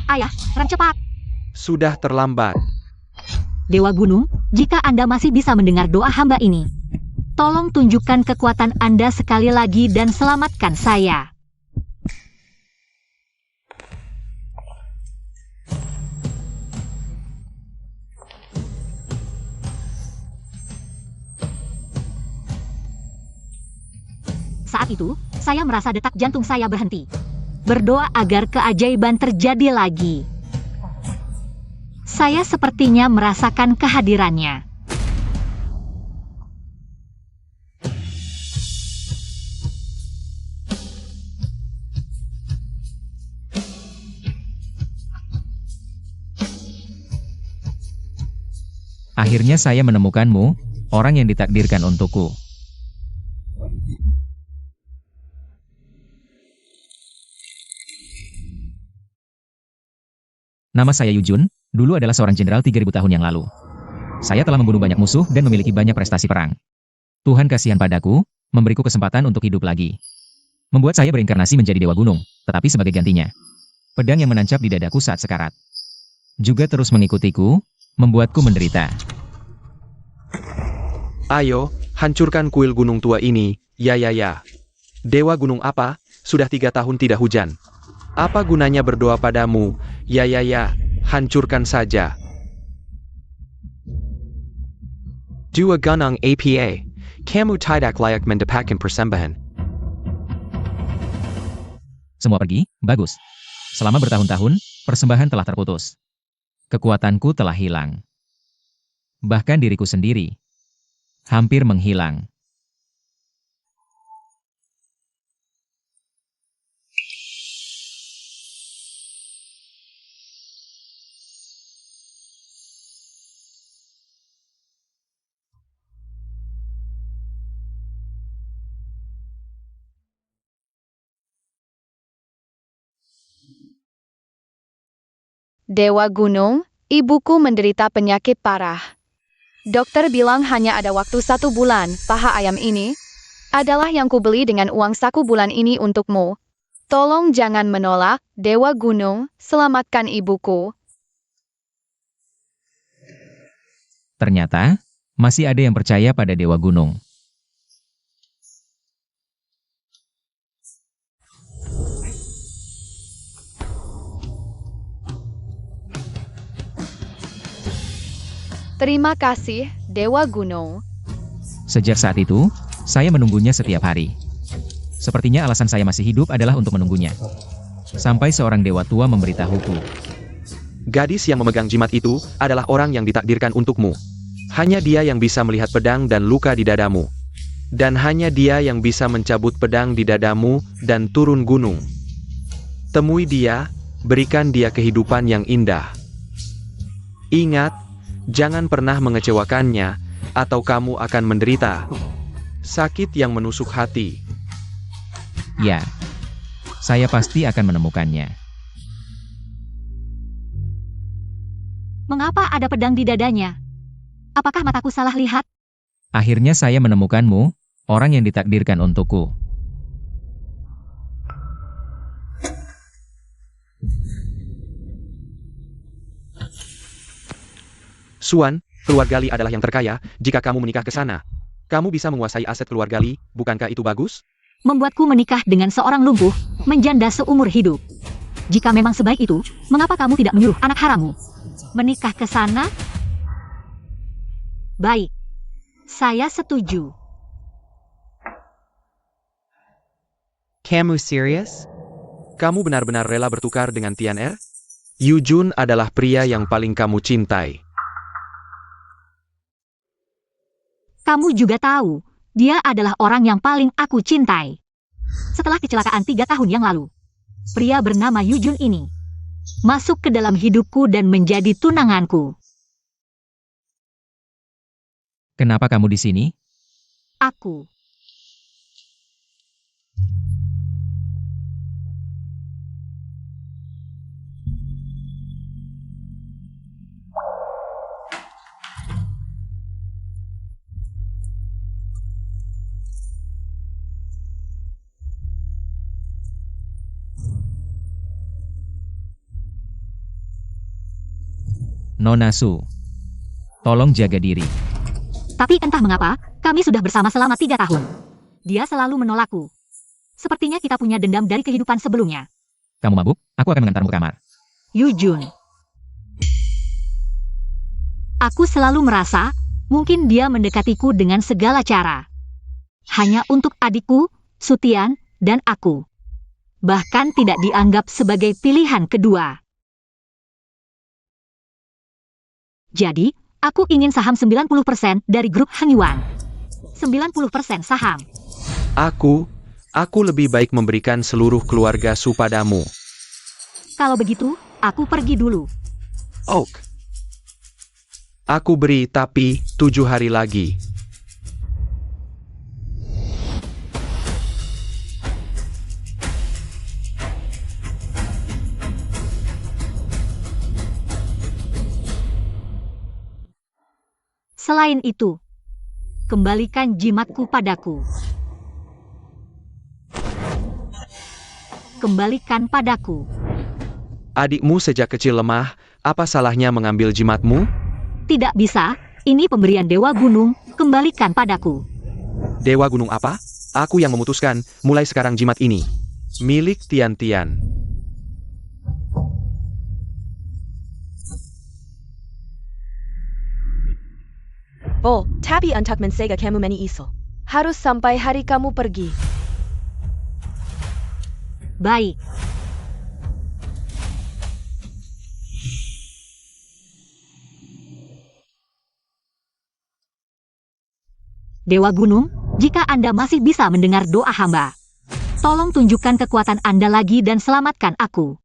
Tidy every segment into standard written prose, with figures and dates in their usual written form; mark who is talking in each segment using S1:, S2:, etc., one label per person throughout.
S1: Ayah, rem cepat.
S2: Sudah terlambat.
S1: Dewa Gunung, jika Anda masih bisa mendengar doa hamba ini, tolong tunjukkan kekuatan Anda sekali lagi dan selamatkan saya. Saat itu, saya merasa detak jantung saya berhenti. Berdoa agar keajaiban terjadi lagi. Saya sepertinya merasakan kehadirannya.
S3: Akhirnya saya menemukanmu, orang yang ditakdirkan untukku. Nama saya Yujun, dulu adalah seorang jenderal 3000 tahun yang lalu. Saya telah membunuh banyak musuh dan memiliki banyak prestasi perang. Tuhan kasihan padaku, memberiku kesempatan untuk hidup lagi. Membuat saya berinkarnasi menjadi Dewa Gunung, tetapi sebagai gantinya, pedang yang menancap di dadaku saat sekarat juga terus mengikutiku, membuatku menderita.
S2: Ayo, hancurkan kuil gunung tua ini, ya. Dewa gunung apa? Sudah 3 tahun tidak hujan. Apa gunanya berdoa padamu? Ya, hancurkan saja. Dua gunung apa? Kamu tidak layak mendapatkan persembahan.
S3: Semua pergi, bagus. Selama bertahun-tahun, persembahan telah terputus. Kekuatanku telah hilang. Bahkan diriku sendiri hampir menghilang.
S4: Dewa Gunung, ibuku menderita penyakit parah. Dokter bilang hanya ada waktu 1 bulan. Paha ayam ini adalah yang kubeli dengan uang saku bulan ini untukmu. Tolong jangan menolak, Dewa Gunung, selamatkan ibuku.
S3: Ternyata, masih ada yang percaya pada Dewa Gunung.
S4: Terima kasih, Dewa Gunung.
S3: Sejak saat itu, saya menunggunya setiap hari. Sepertinya alasan saya masih hidup adalah untuk menunggunya. Sampai seorang dewa tua memberitahuku.
S2: Gadis yang memegang jimat itu adalah orang yang ditakdirkan untukmu. Hanya dia yang bisa melihat pedang dan luka di dadamu. Dan hanya dia yang bisa mencabut pedang di dadamu dan turun gunung. Temui dia, berikan dia kehidupan yang indah. Ingat, jangan pernah mengecewakannya, atau kamu akan menderita sakit yang menusuk hati.
S3: Ya, saya pasti akan menemukannya.
S1: Mengapa ada pedang di dadanya? Apakah mataku salah lihat?
S3: Akhirnya saya menemukanmu, orang yang ditakdirkan untukku.
S2: Suan, keluarga Li adalah yang terkaya. Jika kamu menikah ke sana, kamu bisa menguasai aset keluarga Li. Bukankah itu bagus?
S1: Membuatku menikah dengan seorang lumpuh, menjanda seumur hidup. Jika memang sebaik itu, mengapa kamu tidak menyuruh anak harammu menikah ke sana? Baik, saya setuju.
S2: Kamu serius? Kamu benar-benar rela bertukar dengan Tian Er? Yujun adalah pria yang paling kamu cintai.
S1: Kamu juga tahu, dia adalah orang yang paling aku cintai. Setelah kecelakaan 3 tahun yang lalu, pria bernama Yujun ini masuk ke dalam hidupku dan menjadi tunanganku.
S3: Kenapa kamu di sini?
S1: Aku
S3: Nona Su, tolong jaga diri.
S1: Tapi entah mengapa, kami sudah bersama selama 3 tahun. Dia selalu menolakku. Sepertinya kita punya dendam dari kehidupan sebelumnya.
S3: Kamu mabuk? Aku akan mengantarmu ke kamar.
S1: Yujun. Aku selalu merasa, mungkin dia mendekatiku dengan segala cara. Hanya untuk adikku, Sutian, dan aku. Bahkan tidak dianggap sebagai pilihan kedua. Jadi, aku ingin saham 90% dari grup Hangyuan. 90% saham.
S2: Aku lebih baik memberikan seluruh keluarga Su padamu.
S1: Kalau begitu, aku pergi dulu.
S2: Oak. Aku beri tapi 7 hari lagi.
S1: Selain itu, kembalikan jimatku padaku. Kembalikan padaku.
S2: Adikmu sejak kecil lemah, apa salahnya mengambil jimatmu?
S1: Tidak bisa, ini pemberian Dewa Gunung, kembalikan padaku.
S2: Dewa Gunung apa? Aku yang memutuskan, mulai sekarang jimat ini milik Tian-Tian.
S5: Bo, tapi untuk mensega kamu meni iso.
S4: Harus sampai hari kamu pergi.
S1: Baik. Dewa Gunung, jika Anda masih bisa mendengar doa hamba, tolong tunjukkan kekuatan Anda lagi dan selamatkan aku.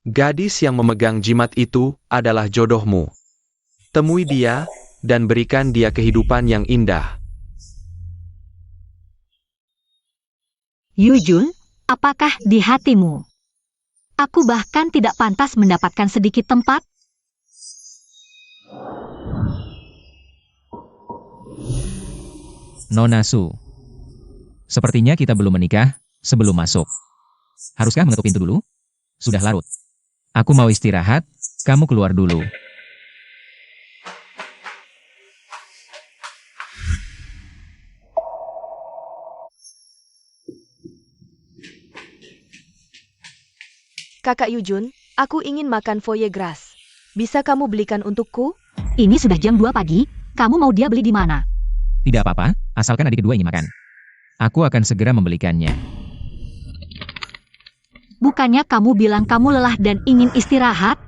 S2: Gadis yang memegang jimat itu adalah jodohmu. Temui dia, dan berikan dia kehidupan yang indah.
S1: Yujun, apakah di hatimu? Aku bahkan tidak pantas mendapatkan sedikit tempat.
S3: Nona Su, sepertinya kita belum menikah sebelum masuk. Haruskah mengetuk pintu dulu? Sudah larut. Aku mau istirahat, kamu keluar dulu.
S5: Kakak Yujun, aku ingin makan foie gras. Bisa kamu belikan untukku?
S1: Ini sudah jam 2 pagi, kamu mau dia beli di mana?
S3: Tidak apa-apa, asalkan adik kedua ingin makan. Aku akan segera membelikannya.
S1: Bukannya kamu bilang kamu lelah dan ingin istirahat?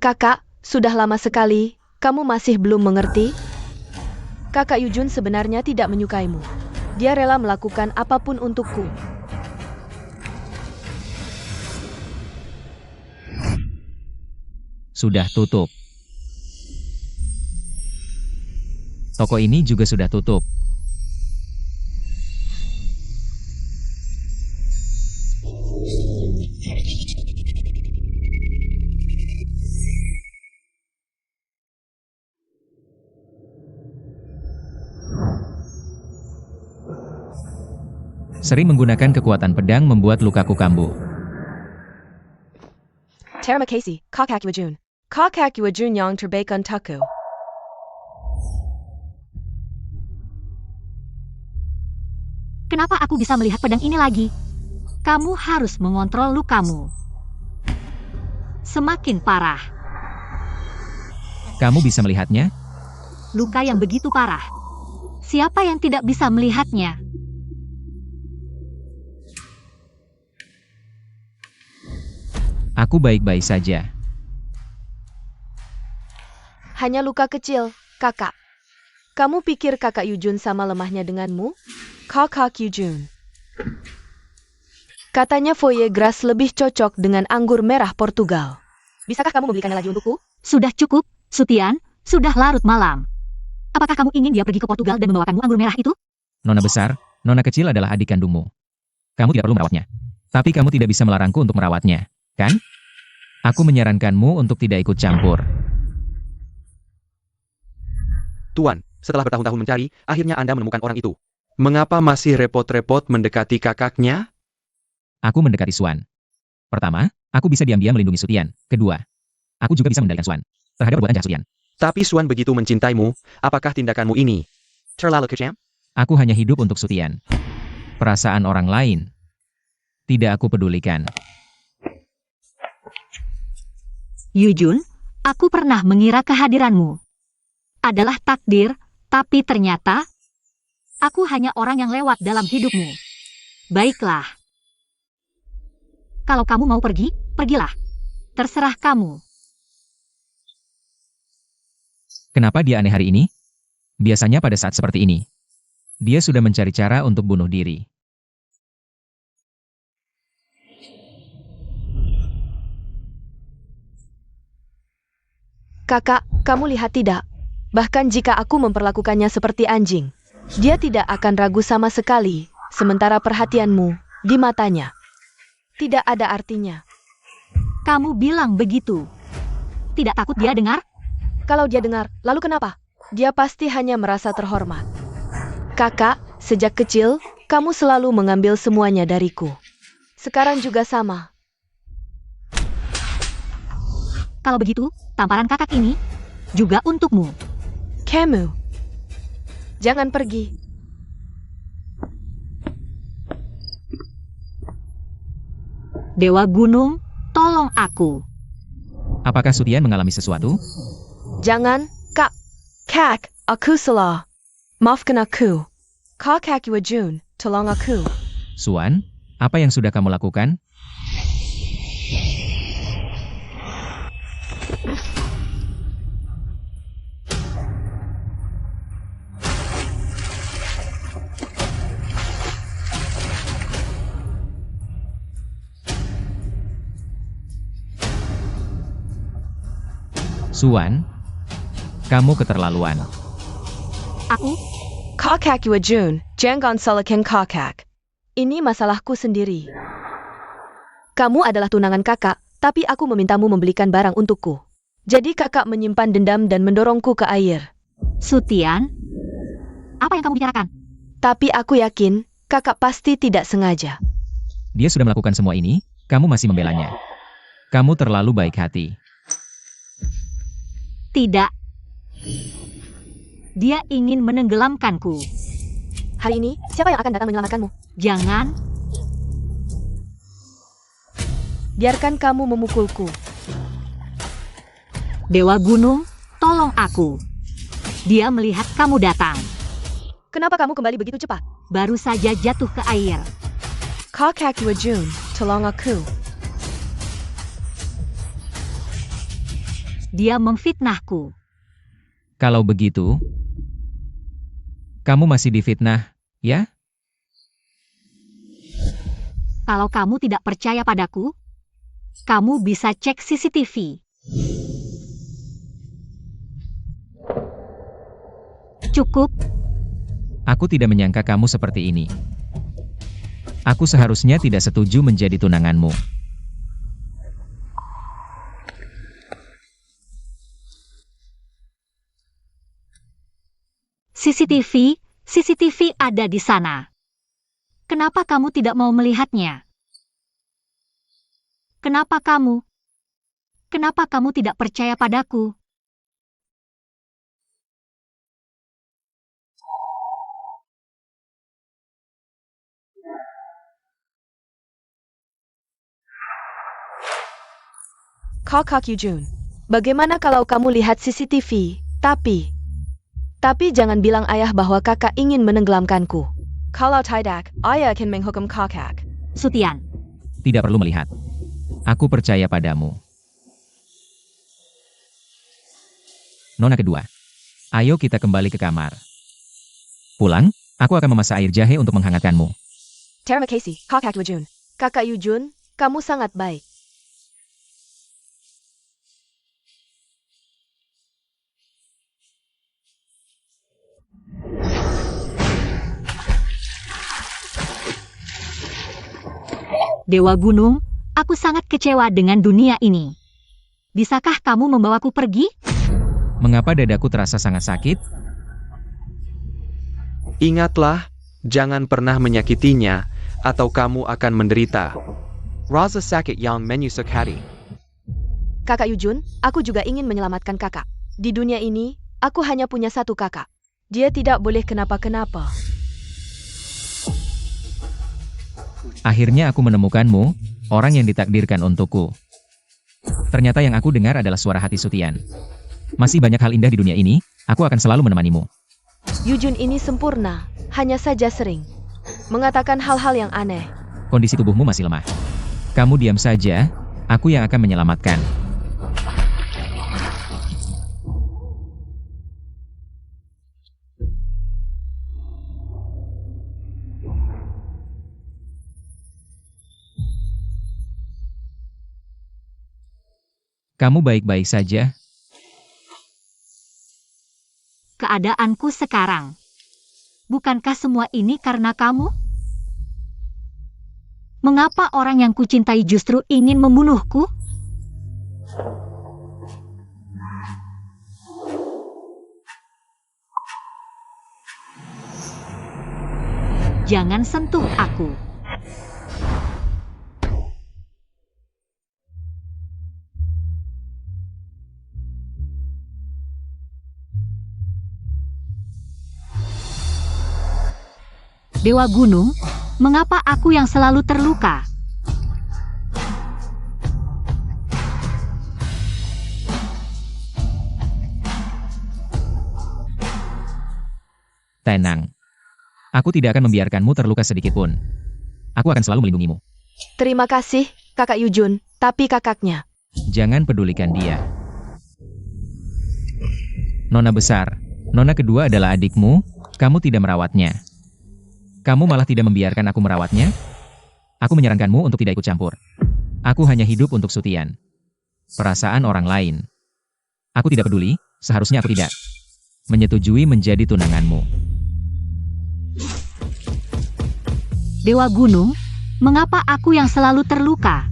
S5: Kakak, sudah lama sekali, kamu masih belum mengerti? Kakak Yujun sebenarnya tidak menyukaimu. Dia rela melakukan apapun untukku.
S3: Sudah tutup. Toko ini juga sudah tutup. Sering menggunakan kekuatan pedang membuat lukaku kambuh.
S5: Terima kasih, Kakak Yujun. Kakak Yujun yang terbaik untukku.
S1: Kenapa aku bisa melihat pedang ini lagi? Kamu harus mengontrol lukamu. Semakin parah.
S3: Kamu bisa melihatnya?
S1: Luka yang begitu parah. Siapa yang tidak bisa melihatnya?
S3: Aku baik-baik saja.
S5: Hanya luka kecil, kakak. Kamu pikir kakak Yujun sama lemahnya denganmu? Kakak Yujun. Katanya foie gras lebih cocok dengan anggur merah Portugal. Bisakah kamu membelikannya lagi untukku?
S1: Sudah cukup, Sutian. Sudah larut malam. Apakah kamu ingin dia pergi ke Portugal dan membawakanmu anggur merah itu?
S3: Nona besar, nona kecil adalah adik kandungmu. Kamu tidak perlu merawatnya. Tapi kamu tidak bisa melarangku untuk merawatnya, kan? Aku menyarankanmu untuk tidak ikut campur.
S2: Tuan, Setelah bertahun-tahun mencari, akhirnya Anda menemukan orang itu. Mengapa masih repot-repot mendekati kakaknya?
S3: Aku mendekati Swan. Pertama, aku bisa diam-diam melindungi Sutian. Kedua, aku juga bisa mengendalikan Swan terhadap perbuatan jahat Sutian.
S2: Tapi Swan begitu mencintaimu, apakah tindakanmu ini terlalu kejam?
S3: Aku hanya hidup untuk Sutian. Perasaan orang lain tidak aku pedulikan.
S1: Yujun, aku pernah mengira kehadiranmu adalah takdir, tapi ternyata aku hanya orang yang lewat dalam hidupmu. Baiklah. Kalau kamu mau pergi, pergilah. Terserah kamu.
S3: Kenapa dia aneh hari ini? Biasanya pada saat seperti ini, dia sudah mencari cara untuk bunuh diri.
S5: Kakak, kamu lihat tidak? Bahkan jika aku memperlakukannya seperti anjing, dia tidak akan ragu sama sekali, sementara perhatianmu di matanya tidak ada artinya.
S1: Kamu bilang begitu. Tidak takut dia dengar?
S5: Kalau dia dengar, lalu kenapa? Dia pasti hanya merasa terhormat. Kakak, sejak kecil, kamu selalu mengambil semuanya dariku. Sekarang juga sama.
S1: Kalau begitu, tamparan kakak ini juga untukmu.
S5: Kamu, jangan pergi.
S1: Dewa Gunung, tolong aku.
S3: Apakah Sutian mengalami sesuatu?
S5: Jangan, Kak. Kak, aku salah. Maafkan aku. Kakak Yujun, tolong aku.
S3: Swan, apa yang sudah kamu lakukan? Swan, kamu keterlaluan.
S1: Aku?
S5: Kakak Yujun, jangan salahkan kakak. Ini masalahku sendiri. Kamu adalah tunangan kakak, tapi aku memintamu membelikan barang untukku. Jadi kakak menyimpan dendam dan mendorongku ke air.
S1: Sutian? Apa yang kamu bicarakan?
S5: Tapi aku yakin, kakak pasti tidak sengaja.
S3: Dia sudah melakukan semua ini, kamu masih membelanya. Kamu terlalu baik hati.
S1: Tidak. Dia ingin menenggelamkanku.
S5: Hari ini, siapa yang akan datang menyelamatkanmu?
S1: Jangan.
S5: Biarkan kamu memukulku.
S1: Dewa Gunung, tolong aku. Dia melihat kamu datang.
S5: Kenapa kamu kembali begitu cepat?
S1: Baru saja jatuh ke air.
S5: Kakak Yujun, tolong aku.
S1: Dia memfitnahku.
S3: Kalau begitu, kamu masih difitnah, ya?
S1: Kalau kamu tidak percaya padaku, kamu bisa cek CCTV. Cukup.
S3: Aku tidak menyangka kamu seperti ini. Aku seharusnya tidak setuju menjadi tunanganmu.
S1: CCTV ada di sana. Kenapa kamu tidak mau melihatnya? Kenapa kamu tidak percaya padaku?
S5: Kakak Yujun, bagaimana kalau kamu lihat CCTV, tapi jangan bilang ayah bahwa kakak ingin menenggelamkanku. Kalau tidak, ayah akan menghukum kakak.
S1: Sutian,
S3: Tidak perlu melihat. Aku percaya padamu. Nona kedua. Ayo kita kembali ke kamar. Pulang, aku akan memasak air jahe untuk menghangatkanmu.
S5: Terima kasih, Kakak Yujun. Kakak Yujun, kamu sangat baik.
S1: Dewa Gunung, aku sangat kecewa dengan dunia ini. Bisakah kamu membawaku pergi?
S3: Mengapa dadaku terasa sangat sakit?
S2: Ingatlah, jangan pernah menyakitinya, atau kamu akan menderita. Rasa sakit yang menusuk hati.
S5: Kakak Yujun, aku juga ingin menyelamatkan kakak. Di dunia ini, aku hanya punya satu kakak. Dia tidak boleh kenapa-kenapa.
S3: Akhirnya aku menemukanmu, orang yang ditakdirkan untukku. Ternyata yang aku dengar adalah suara hati Sutian. Masih banyak hal indah di dunia ini, aku akan selalu menemanimu.
S5: Yujun ini sempurna, hanya saja sering mengatakan hal-hal yang aneh.
S3: Kondisi tubuhmu masih lemah. Kamu diam saja, aku yang akan menyelamatkan. Kamu baik-baik saja?
S1: Keadaanku sekarang. Bukankah semua ini karena kamu? Mengapa orang yang kucintai justru ingin membunuhku? Jangan sentuh aku. Dewa Gunung, mengapa aku yang selalu terluka?
S3: Tenang. Aku tidak akan membiarkanmu terluka sedikit pun. Aku akan selalu melindungimu.
S5: Terima kasih, kakak Yujun, tapi kakaknya.
S3: Jangan pedulikan dia. Nona besar, nona kedua adalah adikmu, kamu tidak merawatnya. Kamu malah tidak membiarkan aku merawatnya? Aku menyarankanmu untuk tidak ikut campur. Aku hanya hidup untuk Sutian. Perasaan orang lain. Aku tidak peduli, seharusnya aku tidak menyetujui menjadi tunanganmu.
S1: Dewa Gunung, mengapa aku yang selalu terluka?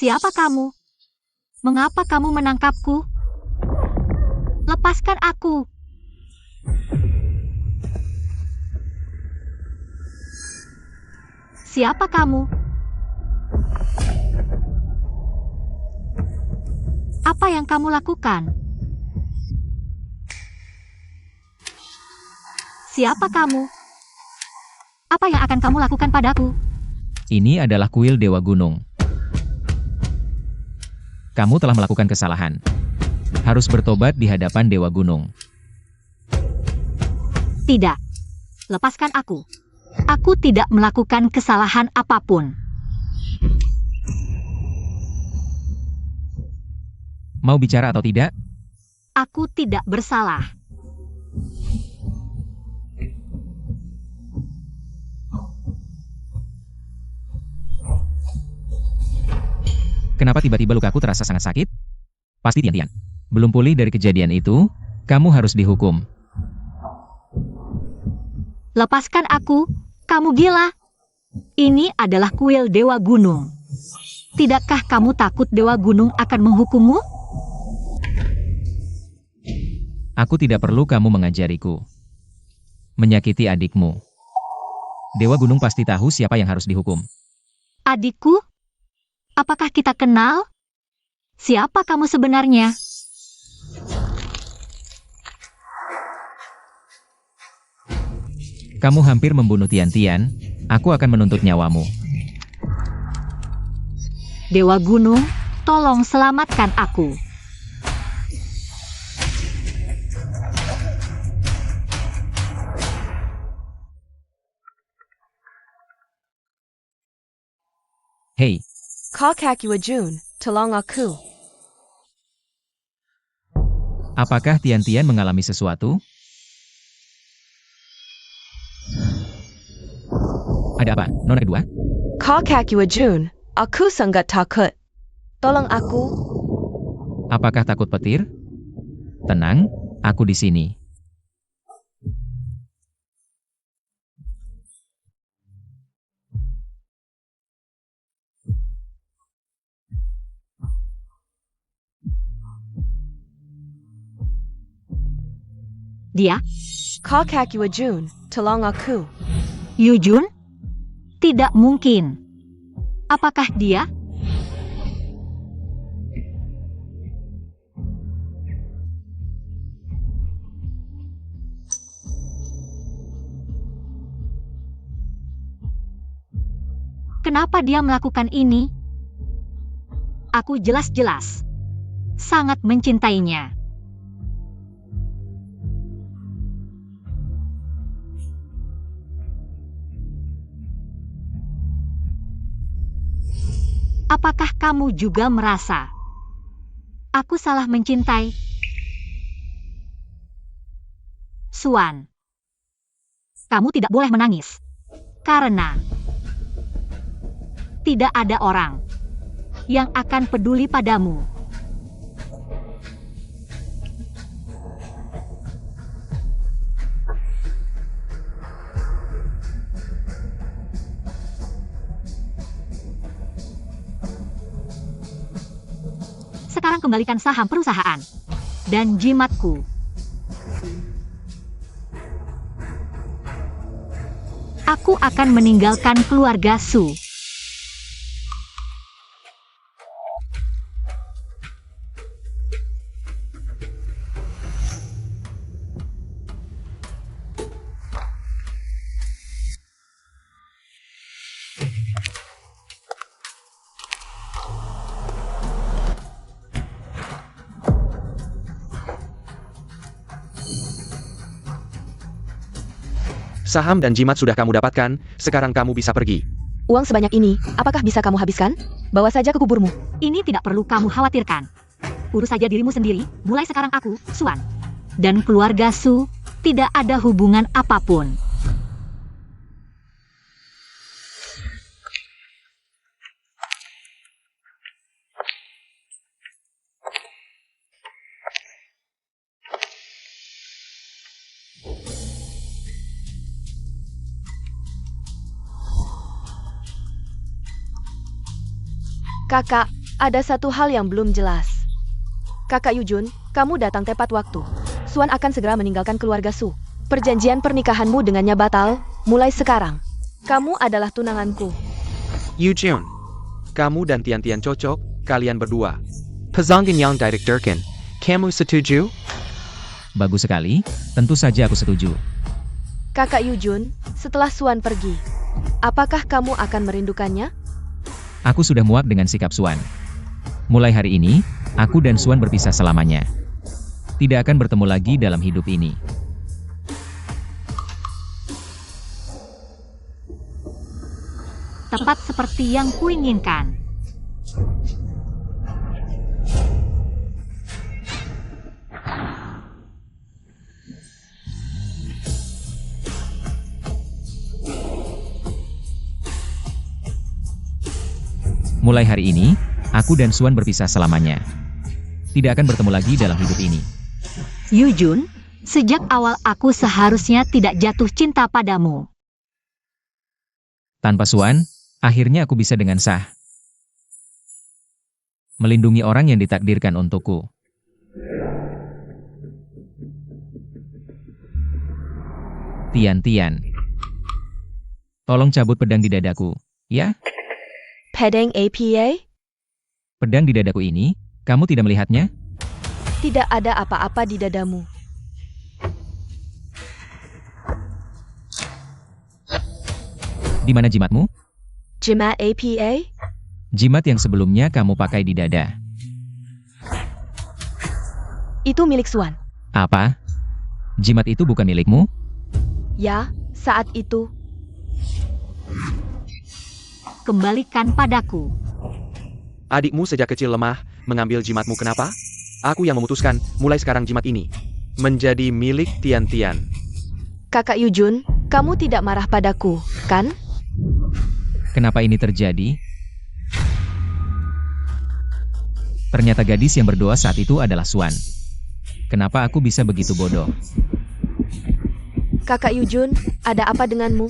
S1: Siapa kamu? Mengapa kamu menangkapku? Lepaskan aku. Siapa kamu? Apa yang kamu lakukan? Siapa kamu? Apa yang akan kamu lakukan padaku?
S3: Ini adalah kuil Dewa Gunung. Kamu telah melakukan kesalahan. Harus bertobat di hadapan Dewa Gunung.
S1: Tidak. Lepaskan aku. Aku tidak melakukan kesalahan apapun.
S3: Mau bicara atau tidak?
S1: Aku tidak bersalah.
S3: Kenapa tiba-tiba lukaku terasa sangat sakit? Pasti Tian-Tian. Belum pulih dari kejadian itu, kamu harus dihukum.
S1: Lepaskan aku. Kamu gila. Ini adalah kuil Dewa Gunung. Tidakkah kamu takut Dewa Gunung akan menghukummu?
S3: Aku tidak perlu kamu mengajariku. Menyakiti adikmu. Dewa Gunung pasti tahu siapa yang harus dihukum.
S1: Adikku? Apakah kita kenal? Siapa kamu sebenarnya?
S3: Kamu hampir membunuh Tian-Tian, aku akan menuntut nyawamu.
S1: Dewa Gunung, tolong selamatkan aku.
S3: Hei,
S5: Kakak Yujun, tolong aku.
S3: apakah Tian-Tian mengalami sesuatu? Ada apa, nona kedua?
S5: Kakak Yujun, aku sangat takut. Tolong aku.
S3: Apakah takut petir? Tenang, aku di sini.
S1: Dia?
S5: Kakak Yujun, tolong aku.
S1: Yujun? Tidak mungkin. Apakah dia? Kenapa dia melakukan ini? Aku jelas-jelas sangat mencintainya. Apakah kamu juga merasa aku salah mencintai? Suan, kamu tidak boleh menangis. Karena tidak ada orang yang akan peduli padamu. Sekarang kembalikan saham perusahaan dan jimatku. Aku akan meninggalkan keluarga Su.
S2: Saham dan jimat sudah kamu dapatkan, sekarang kamu bisa pergi.
S5: Uang sebanyak ini, apakah bisa kamu habiskan? Bawa saja ke kuburmu.
S1: Ini tidak perlu kamu khawatirkan. Urus saja dirimu sendiri, mulai sekarang aku, Suan, dan keluarga Su, tidak ada hubungan apapun.
S5: Kakak, ada satu hal yang belum jelas. Kakak Yujun, kamu datang tepat waktu. Suan akan segera meninggalkan keluarga Su. Perjanjian pernikahanmu dengannya batal, mulai sekarang. Kamu adalah tunanganku.
S2: Yujun, kamu dan Tian-Tian cocok, kalian berdua. Pasangan yang ditakdirkan. Kamu setuju?
S3: Bagus sekali, tentu saja aku setuju.
S5: Kakak Yujun, setelah Suan pergi, apakah kamu akan merindukannya?
S3: Aku sudah muak dengan sikap Suan. Mulai hari ini, aku dan Suan berpisah selamanya. Tidak akan bertemu lagi dalam hidup ini.
S1: Tepat seperti yang kuinginkan.
S3: Mulai hari ini, aku dan Suan berpisah selamanya. Tidak akan bertemu lagi dalam hidup ini.
S1: Yujun, sejak awal aku seharusnya tidak jatuh cinta padamu.
S3: Tanpa Suan, akhirnya aku bisa dengan sah melindungi orang yang ditakdirkan untukku. Tian-Tian, tolong cabut pedang di dadaku, ya?
S5: Pedang APA?
S3: Pedang di dadaku ini, kamu tidak melihatnya?
S5: Tidak ada apa-apa di dadamu.
S3: Di mana jimatmu?
S5: Jimat APA?
S3: Jimat yang sebelumnya kamu pakai di dada.
S5: Itu milik Suan.
S3: Apa? Jimat itu bukan milikmu?
S5: Ya, saat itu.
S1: Kembalikan padaku.
S2: Adikmu sejak kecil lemah, mengambil jimatmu kenapa? Aku yang memutuskan, mulai sekarang jimat ini menjadi milik Tian-Tian.
S5: Kakak Yujun, kamu tidak marah padaku, kan?
S3: Kenapa ini terjadi? Ternyata gadis yang berdoa saat itu adalah Suan. Kenapa aku bisa begitu bodoh?
S5: Kakak Yujun, ada apa denganmu?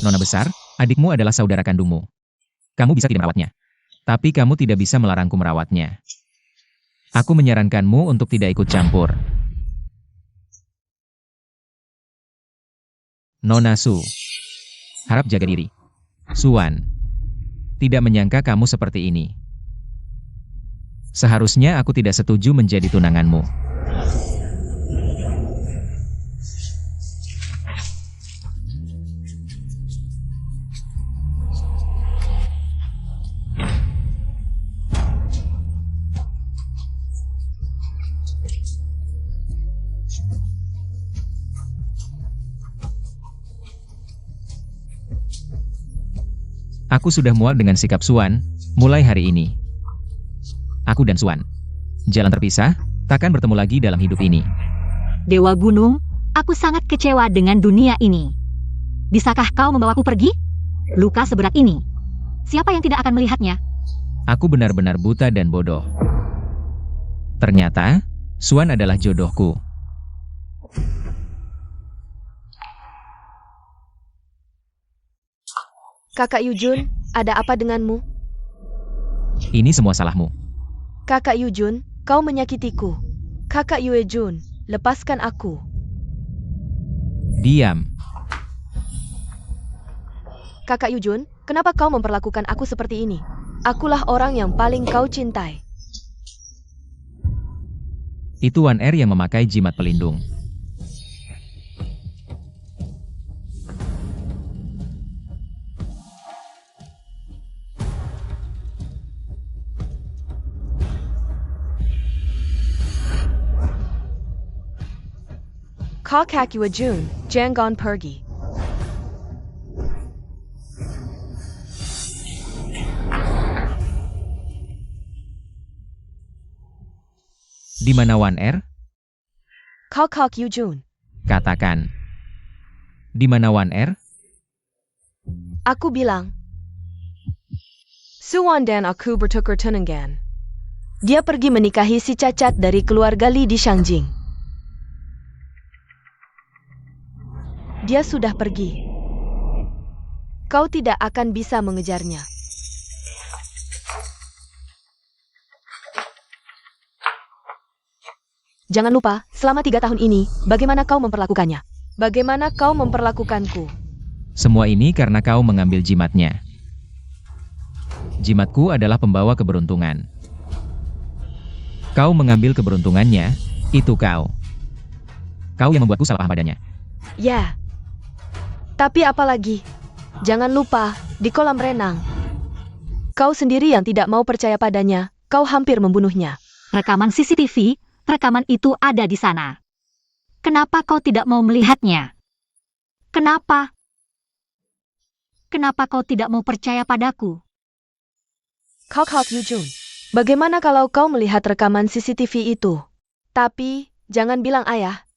S3: Nona besar, adikmu adalah saudara kandungmu. Kamu bisa tidak merawatnya. Tapi kamu tidak bisa melarangku merawatnya. Aku menyarankanmu untuk tidak ikut campur. Nona Su. Harap jaga diri. Suan. Tidak menyangka kamu seperti ini. Seharusnya aku tidak setuju menjadi tunanganmu. Aku sudah muak dengan sikap Suan, mulai hari ini. Aku dan Suan. Jalan terpisah, takkan bertemu lagi dalam hidup ini.
S1: Dewa Gunung, aku sangat kecewa dengan dunia ini. Bisakah kau membawaku pergi? Luka seberat ini. Siapa yang tidak akan melihatnya?
S3: Aku benar-benar buta dan bodoh. Ternyata, Suan adalah jodohku.
S5: Kakak Yujun, ada apa denganmu?
S3: Ini semua salahmu.
S5: Kakak Yujun, kau menyakitiku. Kakak Yuejun, lepaskan aku.
S3: Diam.
S5: Kakak Yujun, kenapa kau memperlakukan aku seperti ini? Akulah orang yang paling kau cintai.
S3: Itu Wan Er yang memakai jimat pelindung.
S5: Kakak Yuejun, jangan pergi.
S3: Di mana Wan Er?
S5: Kakak Yujun,
S3: Katakan. Di mana Wan Er?
S5: aku bilang. Suan dan aku bertukar tunangan. Dia pergi menikahi si cacat dari keluarga Li di Shangjing. Dia sudah pergi. Kau tidak akan bisa mengejarnya. Jangan lupa, selama 3 tahun ini, bagaimana kau memperlakukannya? Bagaimana kau memperlakukanku?
S3: Semua ini karena kau mengambil jimatnya. Jimatku adalah pembawa keberuntungan. Kau mengambil keberuntungannya, itu kau. Kau yang membuatku salah paham padanya.
S5: Ya. Tapi apalagi? Jangan lupa, di kolam renang. Kau sendiri yang tidak mau percaya padanya, kau hampir membunuhnya.
S1: Rekaman CCTV, rekaman itu ada di sana. Kenapa kau tidak mau melihatnya? Kenapa? Kenapa kau tidak mau percaya padaku?
S5: Kakak Yujun, bagaimana kalau kau melihat rekaman CCTV itu? Tapi, jangan bilang ayah.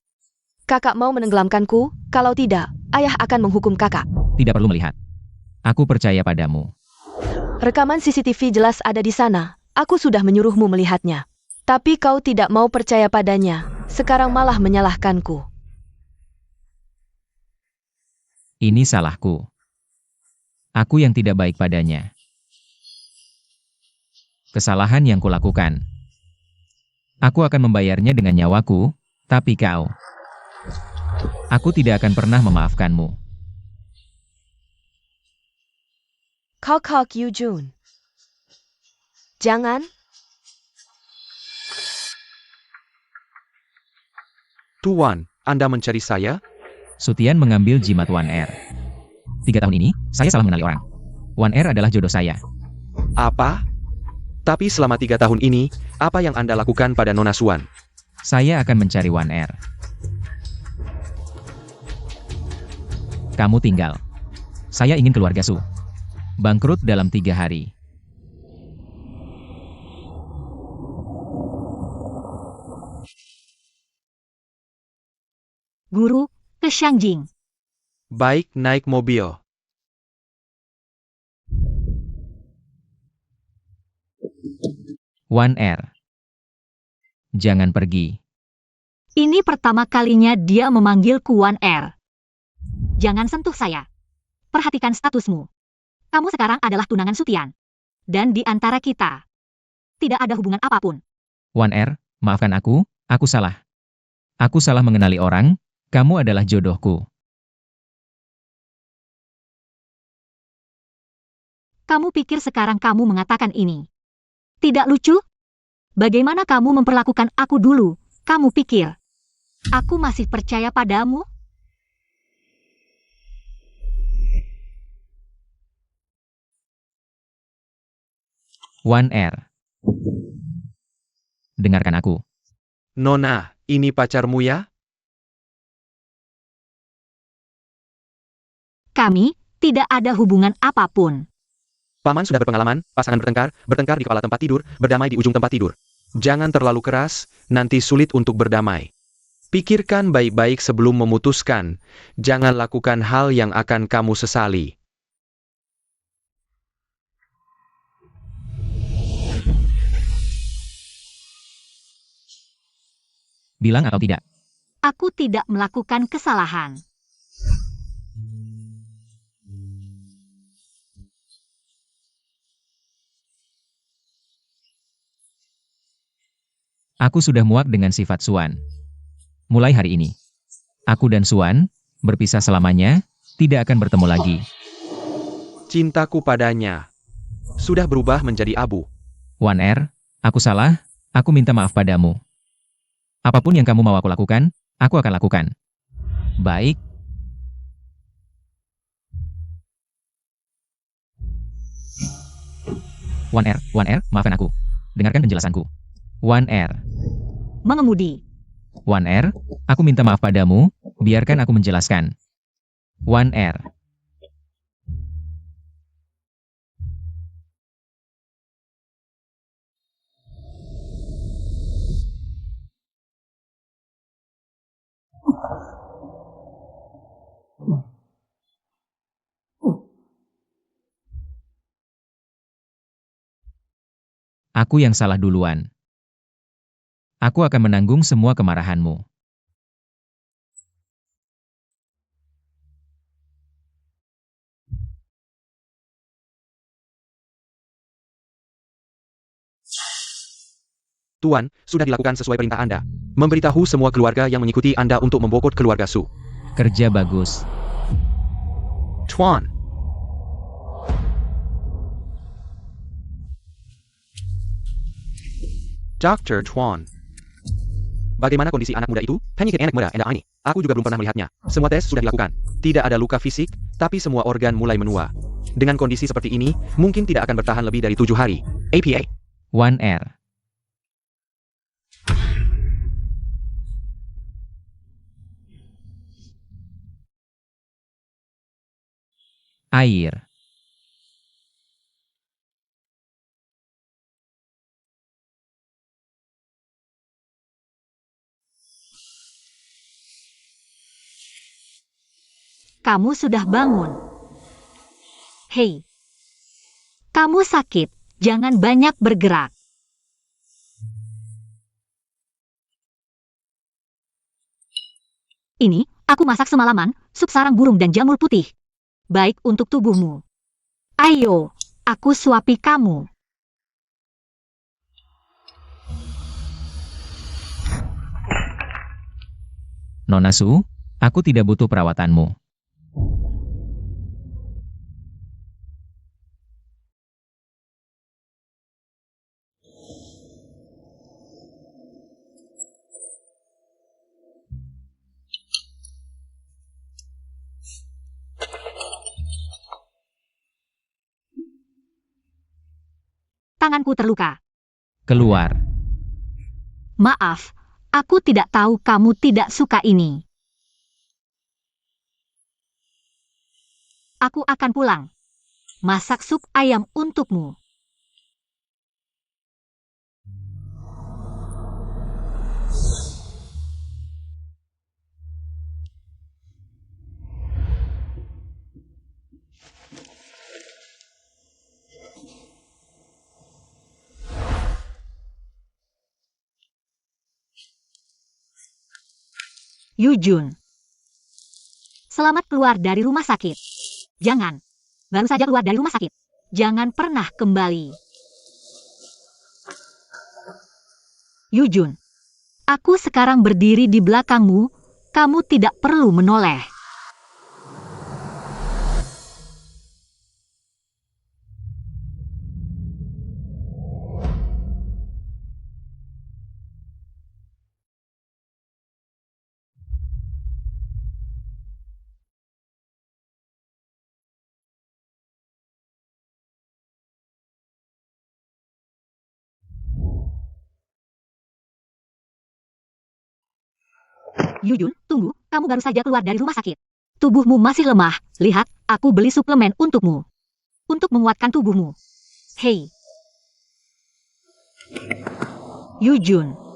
S5: Kakak mau menenggelamkanku, kalau tidak, ayah akan menghukum kakak.
S3: Tidak perlu melihat. Aku percaya padamu.
S5: Rekaman CCTV jelas ada di sana. Aku sudah menyuruhmu melihatnya. Tapi kau tidak mau percaya padanya. Sekarang malah menyalahkanku.
S3: Ini salahku. Aku yang tidak baik padanya. Kesalahan yang kulakukan. Aku akan membayarnya dengan nyawaku, tapi kau. Aku tidak akan pernah memaafkanmu.
S5: Kakak Yujun. Jangan.
S2: Tuan, Anda mencari saya?
S3: Sutian mengambil jimat Wan Er. 3 tahun ini, saya salah mengenali orang. Wan Er adalah jodoh saya.
S2: Apa? Tapi selama 3 tahun ini, apa yang Anda lakukan pada Nona Suan?
S3: Saya akan mencari Wan Er. Kamu tinggal. Saya ingin keluarga Su. Bangkrut dalam 3 hari.
S1: Guru, ke Shangjing.
S2: Baik, naik mobil.
S3: Wan Er. Jangan pergi.
S1: Ini pertama kalinya dia memanggilku Wan Er. Jangan sentuh saya. Perhatikan statusmu. Kamu sekarang adalah tunangan Sutian. Dan di antara kita, tidak ada hubungan apapun.
S3: Wan maafkan aku salah. Aku salah mengenali orang, kamu adalah jodohku.
S1: Kamu pikir sekarang kamu mengatakan ini tidak lucu? Bagaimana kamu memperlakukan aku dulu? Kamu pikir aku masih percaya padamu?
S3: Wan dengarkan aku.
S2: Nona, ini pacarmu ya?
S1: Kami tidak ada hubungan apapun.
S2: Paman sudah berpengalaman, pasangan bertengkar di kepala tempat tidur, berdamai di ujung tempat tidur. Jangan terlalu keras, nanti sulit untuk berdamai. Pikirkan baik-baik sebelum memutuskan. Jangan lakukan hal yang akan kamu sesali.
S3: Bilang atau tidak?
S1: Aku tidak melakukan kesalahan.
S3: Aku sudah muak dengan sifat Suan. Mulai hari ini, aku dan Suan berpisah selamanya, tidak akan bertemu lagi.
S2: Cintaku padanya sudah berubah menjadi abu.
S3: Wan aku salah, aku minta maaf padamu. Apapun yang kamu mau aku lakukan, aku akan lakukan. Baik. Wan maafkan aku. Dengarkan penjelasanku. Wan
S1: Mengemudi.
S3: Wan aku minta maaf padamu, biarkan aku menjelaskan. Wan aku yang salah duluan. Aku akan menanggung semua kemarahanmu.
S2: Tuan, sudah dilakukan sesuai perintah Anda. Memberitahu semua keluarga yang mengikuti Anda untuk membokot keluarga Su.
S3: Kerja bagus.
S2: Tuan. Dr. Tuan. Bagaimana kondisi anak muda itu? Hanya enak muda, Anda ini. Aku juga belum pernah melihatnya. Semua tes sudah dilakukan. Tidak ada luka fisik, tapi semua organ mulai menua. Dengan kondisi seperti ini, mungkin tidak akan bertahan lebih dari 7 hari. APA.
S3: Wan air.
S1: Kamu sudah bangun. Hei. Kamu sakit, jangan banyak bergerak. Ini, aku masak semalaman, sup sarang burung dan jamur putih. Baik untuk tubuhmu. Ayo, aku suapi kamu.
S3: Nona Su, aku tidak butuh perawatanmu.
S1: Tanganku terluka.
S3: Keluar.
S1: Maaf, aku tidak tahu kamu tidak suka ini. Aku akan pulang. Masak sup ayam untukmu. Yujun. Selamat keluar dari rumah sakit. Jangan. Baru saja keluar dari rumah sakit. Jangan pernah kembali. Yujun, aku sekarang berdiri di belakangmu, kamu tidak perlu menoleh. Yujun, tunggu, kamu baru saja keluar dari rumah sakit. Tubuhmu masih lemah, lihat, aku beli suplemen untukmu. Untuk menguatkan tubuhmu. Hei. Yujun.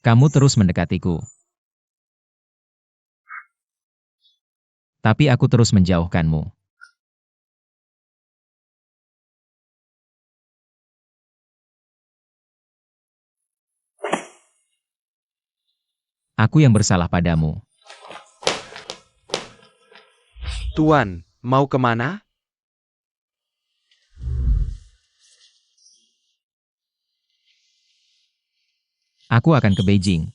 S3: Kamu terus mendekatiku. Tapi aku terus menjauhkanmu. Aku yang bersalah padamu.
S2: Tuan, mau kemana?
S3: Aku akan ke Beijing.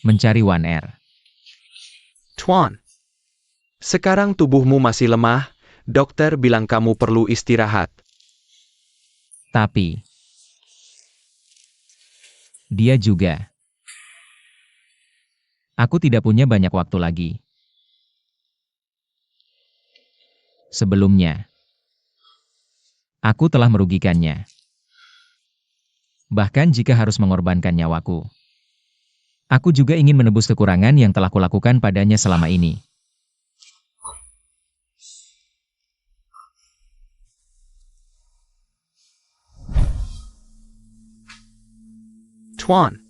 S3: Mencari Wan Er.
S2: Tuan. Sekarang tubuhmu masih lemah, dokter bilang kamu perlu istirahat.
S3: Tapi dia juga. Aku tidak punya banyak waktu lagi. Sebelumnya, aku telah merugikannya. Bahkan jika harus mengorbankan nyawaku. Aku juga ingin menebus kekurangan yang telah kulakukan padanya selama ini.
S2: Tuan.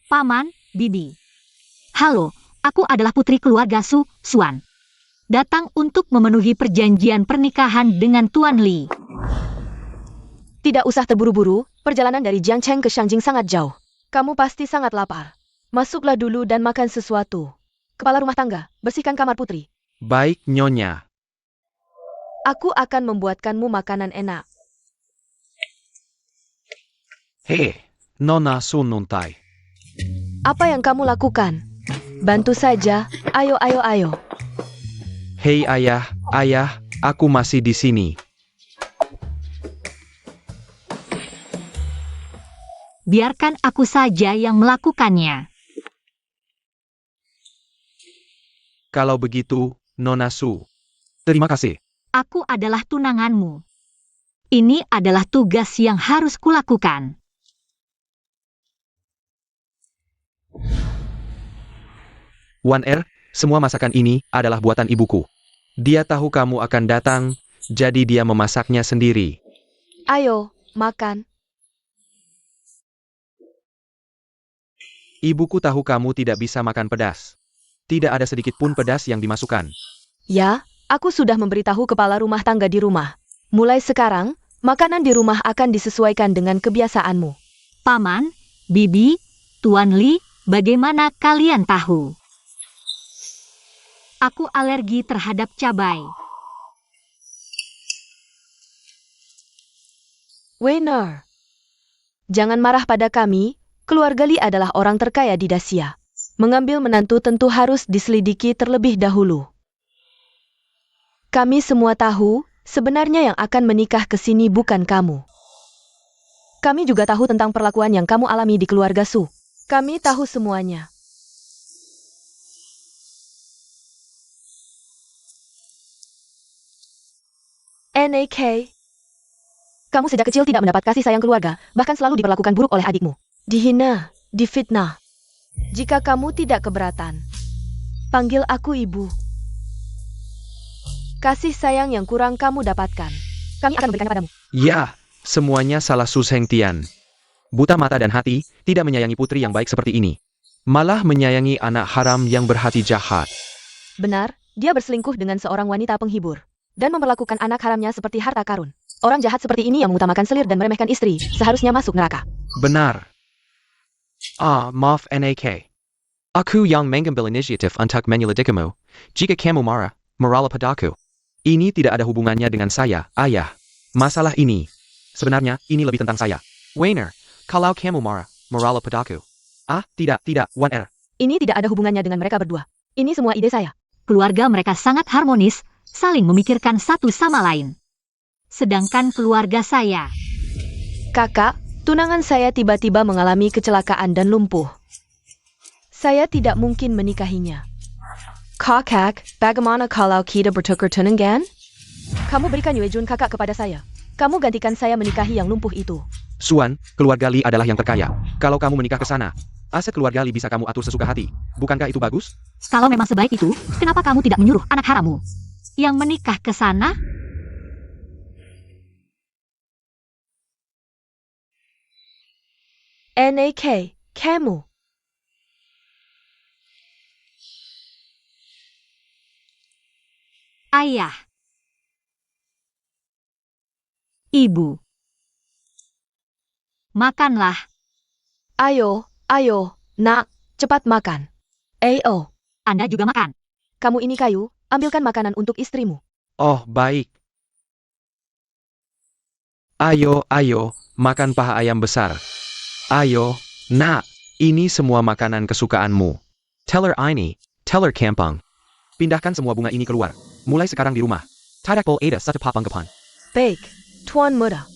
S1: Paman, Bibi. Halo, aku adalah putri keluarga Su, Suan. Datang untuk memenuhi perjanjian pernikahan dengan Tuan Li.
S5: Tidak usah terburu-buru, perjalanan dari Jiangcheng ke Shangjing sangat jauh. Kamu pasti sangat lapar. Masuklah dulu dan makan sesuatu. Kepala rumah tangga, bersihkan kamar putri.
S2: Baik, Nyonya.
S5: Aku akan membuatkanmu makanan enak.
S2: Hei, Nona Sununtai.
S5: Apa yang kamu lakukan? Bantu saja, ayo ayo ayo.
S2: Hei ayah, aku masih di sini.
S1: Biarkan aku saja yang melakukannya.
S2: Kalau begitu, Nona Su. Terima kasih.
S1: Aku adalah tunanganmu. Ini adalah tugas yang harus kulakukan.
S2: Wan Er, semua masakan ini adalah buatan ibuku. Dia tahu kamu akan datang, jadi dia memasaknya sendiri.
S5: Ayo, makan.
S2: Ibuku tahu kamu tidak bisa makan pedas. Tidak ada sedikit pun pedas yang dimasukkan.
S5: Ya, aku sudah memberitahu kepala rumah tangga di rumah. Mulai sekarang, makanan di rumah akan disesuaikan dengan kebiasaanmu.
S1: Paman, Bibi, Tuan Li, bagaimana kalian tahu? Aku alergi terhadap cabai.
S5: Weiner, jangan marah pada kami, keluarga Li adalah orang terkaya di Dacia. Mengambil menantu tentu harus diselidiki terlebih dahulu. Kami semua tahu, sebenarnya yang akan menikah ke sini bukan kamu. Kami juga tahu tentang perlakuan yang kamu alami di keluarga Su. Kami tahu semuanya. NAK. Kamu sejak kecil tidak mendapat kasih sayang keluarga, bahkan selalu diperlakukan buruk oleh adikmu. Dihina, difitnah. Jika kamu tidak keberatan, Panggil aku ibu. Kasih sayang yang kurang kamu dapatkan. Kami akan memberikannya padamu.
S2: Ya, semuanya salah Su Hengtian. Buta mata dan hati, tidak menyayangi putri yang baik seperti ini. Malah menyayangi anak haram yang berhati jahat.
S5: Benar, dia berselingkuh dengan seorang wanita penghibur. Dan memperlakukan anak haramnya seperti harta karun. Orang jahat seperti ini yang mengutamakan selir dan meremehkan istri, seharusnya masuk neraka.
S2: Benar. Maaf NAK. Aku yang mengambil inisiatif untuk menyelidikmu. Jika kamu marah, marahlah padaku. Ini tidak ada hubungannya dengan saya, ayah. Masalah ini, sebenarnya, ini lebih tentang saya. Weiner, kalau kamu marah, marahlah padaku. Tidak, Weiner.
S5: Ini tidak ada hubungannya dengan mereka berdua. Ini semua ide saya.
S1: Keluarga mereka sangat harmonis, saling memikirkan satu sama lain. Sedangkan keluarga saya,
S5: Kakak, tunangan saya tiba-tiba mengalami kecelakaan dan lumpuh. Saya tidak mungkin menikahinya. Kakak, bagaimana kalau kita bertukar tunangan? Kamu berikan Yuejun kakak kepada saya. Kamu gantikan saya menikahi yang lumpuh itu.
S2: Suan, keluarga Li adalah yang terkaya. Kalau kamu menikah ke sana, aset keluarga Li bisa kamu atur sesuka hati. Bukankah itu bagus?
S1: kalau memang sebaik itu, kenapa kamu tidak menyuruh anak harammu yang menikah ke sana?
S5: NAK, kamu.
S1: Ayah, ibu, makanlah.
S5: Ayo, nak, cepat makan. Ayo,
S1: Anda juga makan.
S5: kamu ini kayu, ambilkan makanan untuk istrimu.
S2: Oh, baik. Ayo, makan paha ayam besar. Ayo, nak, ini semua makanan kesukaanmu. Teller ini, teller kampung. Pindahkan semua bunga ini keluar. Mulai sekarang di rumah. Tidak boleh ada satu papanggapan.
S5: Baik, Tuan Muda.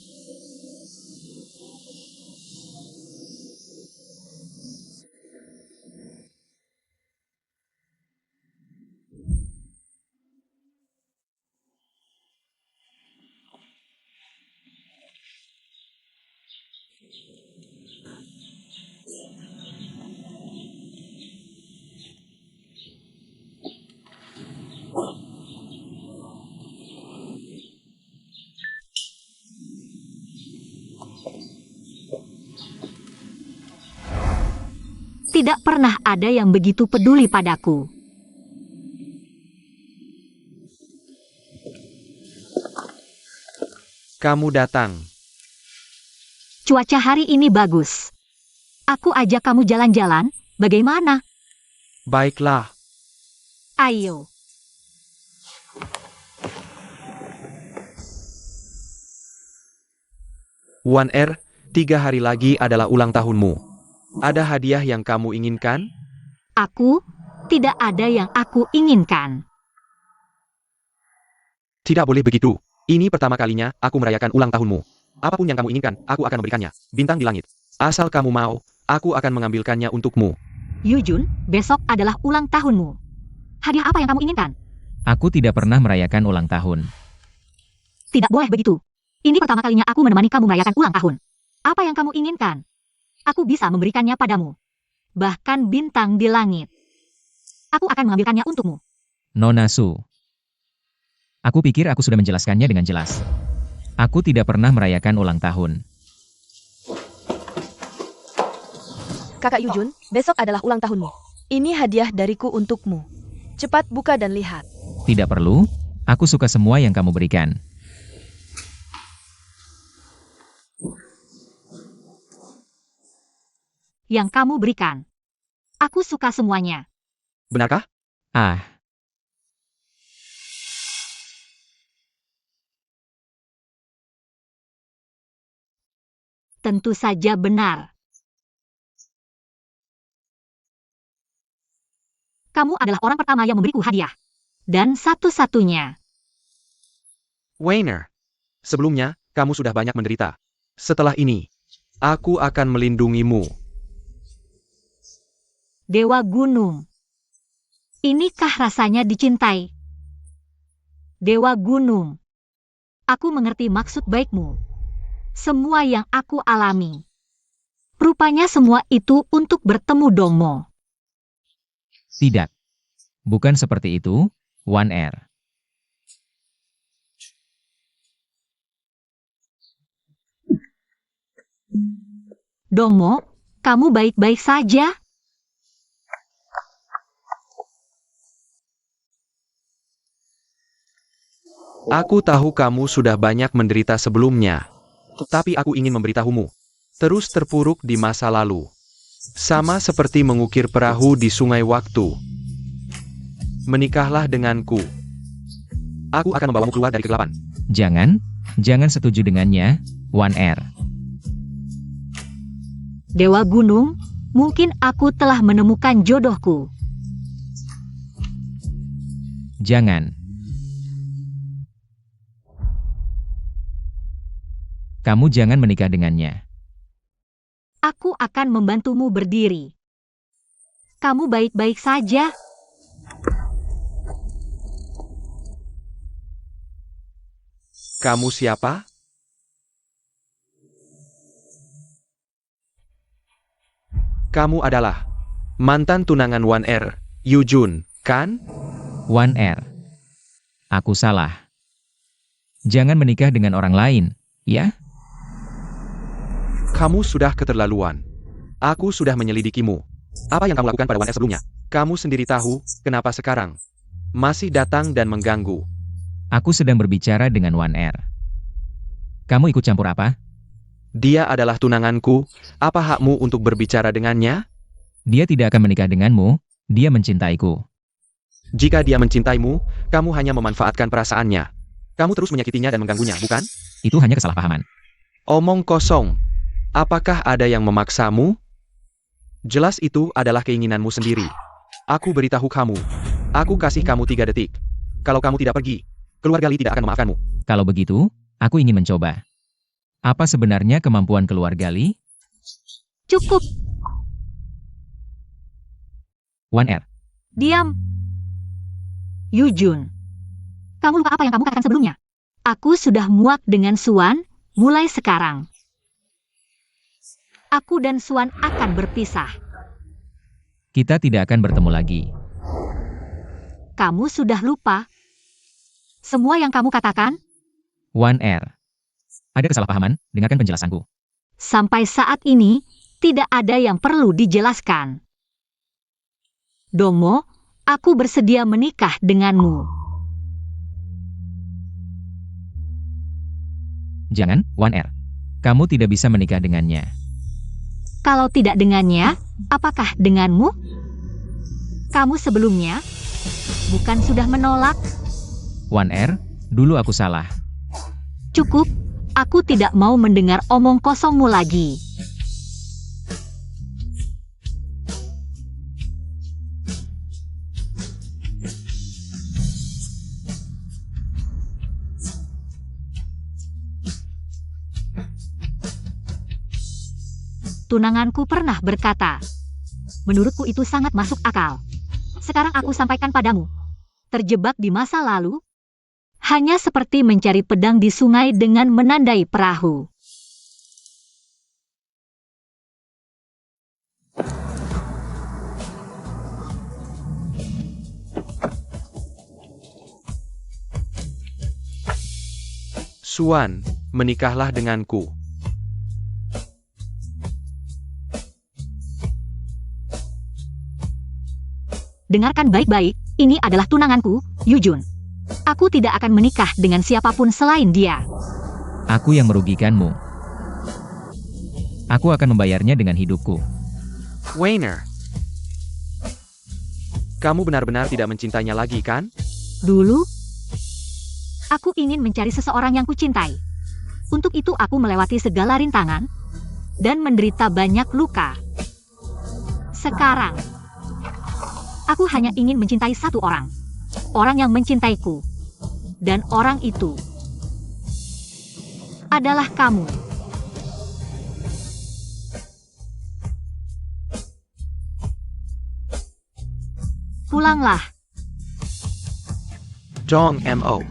S1: Tidak pernah ada yang begitu peduli padaku.
S2: Kamu datang.
S1: Cuaca hari ini bagus. Aku ajak kamu jalan-jalan, bagaimana?
S2: Baiklah.
S1: Ayo.
S2: Wan 3 hari lagi adalah ulang tahunmu. Ada hadiah yang kamu inginkan?
S1: Aku, tidak ada yang aku inginkan.
S2: Tidak boleh begitu. Ini pertama kalinya aku merayakan ulang tahunmu. Apapun yang kamu inginkan, aku akan memberikannya. Bintang di langit. Asal kamu mau, aku akan mengambilkannya untukmu.
S1: Yujun, besok adalah ulang tahunmu. Hadiah apa yang kamu inginkan?
S3: Aku tidak pernah merayakan ulang tahun.
S1: Tidak boleh begitu. Ini pertama kalinya aku menemani kamu merayakan ulang tahun. Apa yang kamu inginkan? Aku bisa memberikannya padamu. Bahkan bintang di langit. Aku akan mengambilkannya untukmu.
S3: Nona Su. Aku pikir aku sudah menjelaskannya dengan jelas. Aku tidak pernah merayakan ulang tahun.
S5: Kakak Yujun, besok adalah ulang tahunmu. Ini hadiah dariku untukmu. Cepat buka dan lihat.
S3: Tidak perlu, aku suka semua yang kamu berikan.
S1: Yang kamu berikan. Aku suka semuanya.
S2: Benarkah?
S3: Ah,
S1: Tentu saja benar. Kamu adalah orang pertama yang memberiku hadiah. Dan satu-satunya.
S2: Weiner. Sebelumnya, kamu sudah banyak menderita. Setelah ini, aku akan melindungimu.
S1: Dewa Gunung. Inikah rasanya dicintai? Dewa Gunung. Aku mengerti maksud baikmu. Semua yang aku alami. Rupanya semua itu untuk bertemu Dongmo.
S3: tidak. Bukan seperti itu, Wan Er.
S1: Dongmo, kamu baik-baik saja?
S2: Aku tahu kamu sudah banyak menderita sebelumnya. Tapi aku ingin memberitahumu. Terus terpuruk di masa lalu. Sama seperti mengukir perahu di sungai waktu. Menikahlah denganku. Aku akan membawamu keluar dari kegelapan.
S3: Jangan setuju dengannya, Wan Er.
S1: Dewa Gunung, mungkin aku telah menemukan jodohku.
S3: Jangan. Kamu jangan menikah dengannya.
S1: Aku akan membantumu berdiri. Kamu baik-baik saja?
S2: Kamu siapa? Kamu adalah mantan tunangan Wan Er, Yujun, kan?
S3: Wan Er. Aku salah. Jangan menikah dengan orang lain, ya?
S2: Kamu sudah keterlaluan. Aku sudah menyelidikimu. Apa yang kamu lakukan pada Wan Er sebelumnya? Kamu sendiri tahu, kenapa sekarang masih datang dan mengganggu.
S3: Aku sedang berbicara dengan Wan Er. Kamu ikut campur apa?
S2: Dia adalah tunanganku, apa hakmu untuk berbicara dengannya?
S3: Dia tidak akan menikah denganmu, dia mencintaiku.
S2: Jika dia mencintaimu, kamu hanya memanfaatkan perasaannya. Kamu terus menyakitinya dan mengganggunya, bukan?
S3: Itu hanya kesalahpahaman.
S2: Omong kosong. Apakah ada yang memaksamu? Jelas itu adalah keinginanmu sendiri. Aku beritahu kamu. Aku kasih kamu 3 detik. Kalau kamu tidak pergi, keluarga Li tidak akan memaafkanmu.
S3: Kalau begitu, aku ingin mencoba. Apa sebenarnya kemampuan keluarga Li?
S1: Cukup,
S3: Wan Er.
S1: diam. Yujun, kamu lupa apa yang kamu katakan sebelumnya? Aku sudah muak dengan Suan, mulai sekarang. Aku dan Suan akan berpisah.
S3: Kita tidak akan bertemu lagi.
S1: Kamu sudah lupa semua yang kamu katakan?
S3: Wan Er. Ada kesalahpahaman, dengarkan penjelasanku.
S1: Sampai saat ini, tidak ada yang perlu dijelaskan. Dongmo, aku bersedia menikah denganmu.
S3: Jangan, Wan Er. Kamu tidak bisa menikah dengannya.
S1: Kalau tidak dengannya, apakah denganmu? Kamu sebelumnya, bukan sudah menolak?
S3: Wan Er, dulu aku salah.
S1: Cukup, aku tidak mau mendengar omong kosongmu lagi. Tunanganku pernah berkata, menurutku itu sangat masuk akal. Sekarang aku sampaikan padamu. Terjebak di masa lalu, hanya seperti mencari pedang di sungai dengan menandai perahu.
S2: Suan, menikahlah denganku.
S1: Dengarkan baik-baik, ini adalah tunanganku, Yujun. Aku tidak akan menikah dengan siapapun selain dia.
S3: Aku yang merugikanmu. Aku akan membayarnya dengan hidupku.
S2: Weiner. Kamu benar-benar tidak mencintainya lagi, kan?
S1: Dulu, aku ingin mencari seseorang yang kucintai. Untuk itu aku melewati segala rintangan dan menderita banyak luka. Sekarang, aku hanya ingin mencintai satu orang. Orang yang mencintaiku. Dan orang itu adalah kamu. Pulanglah.
S2: Dong Mo.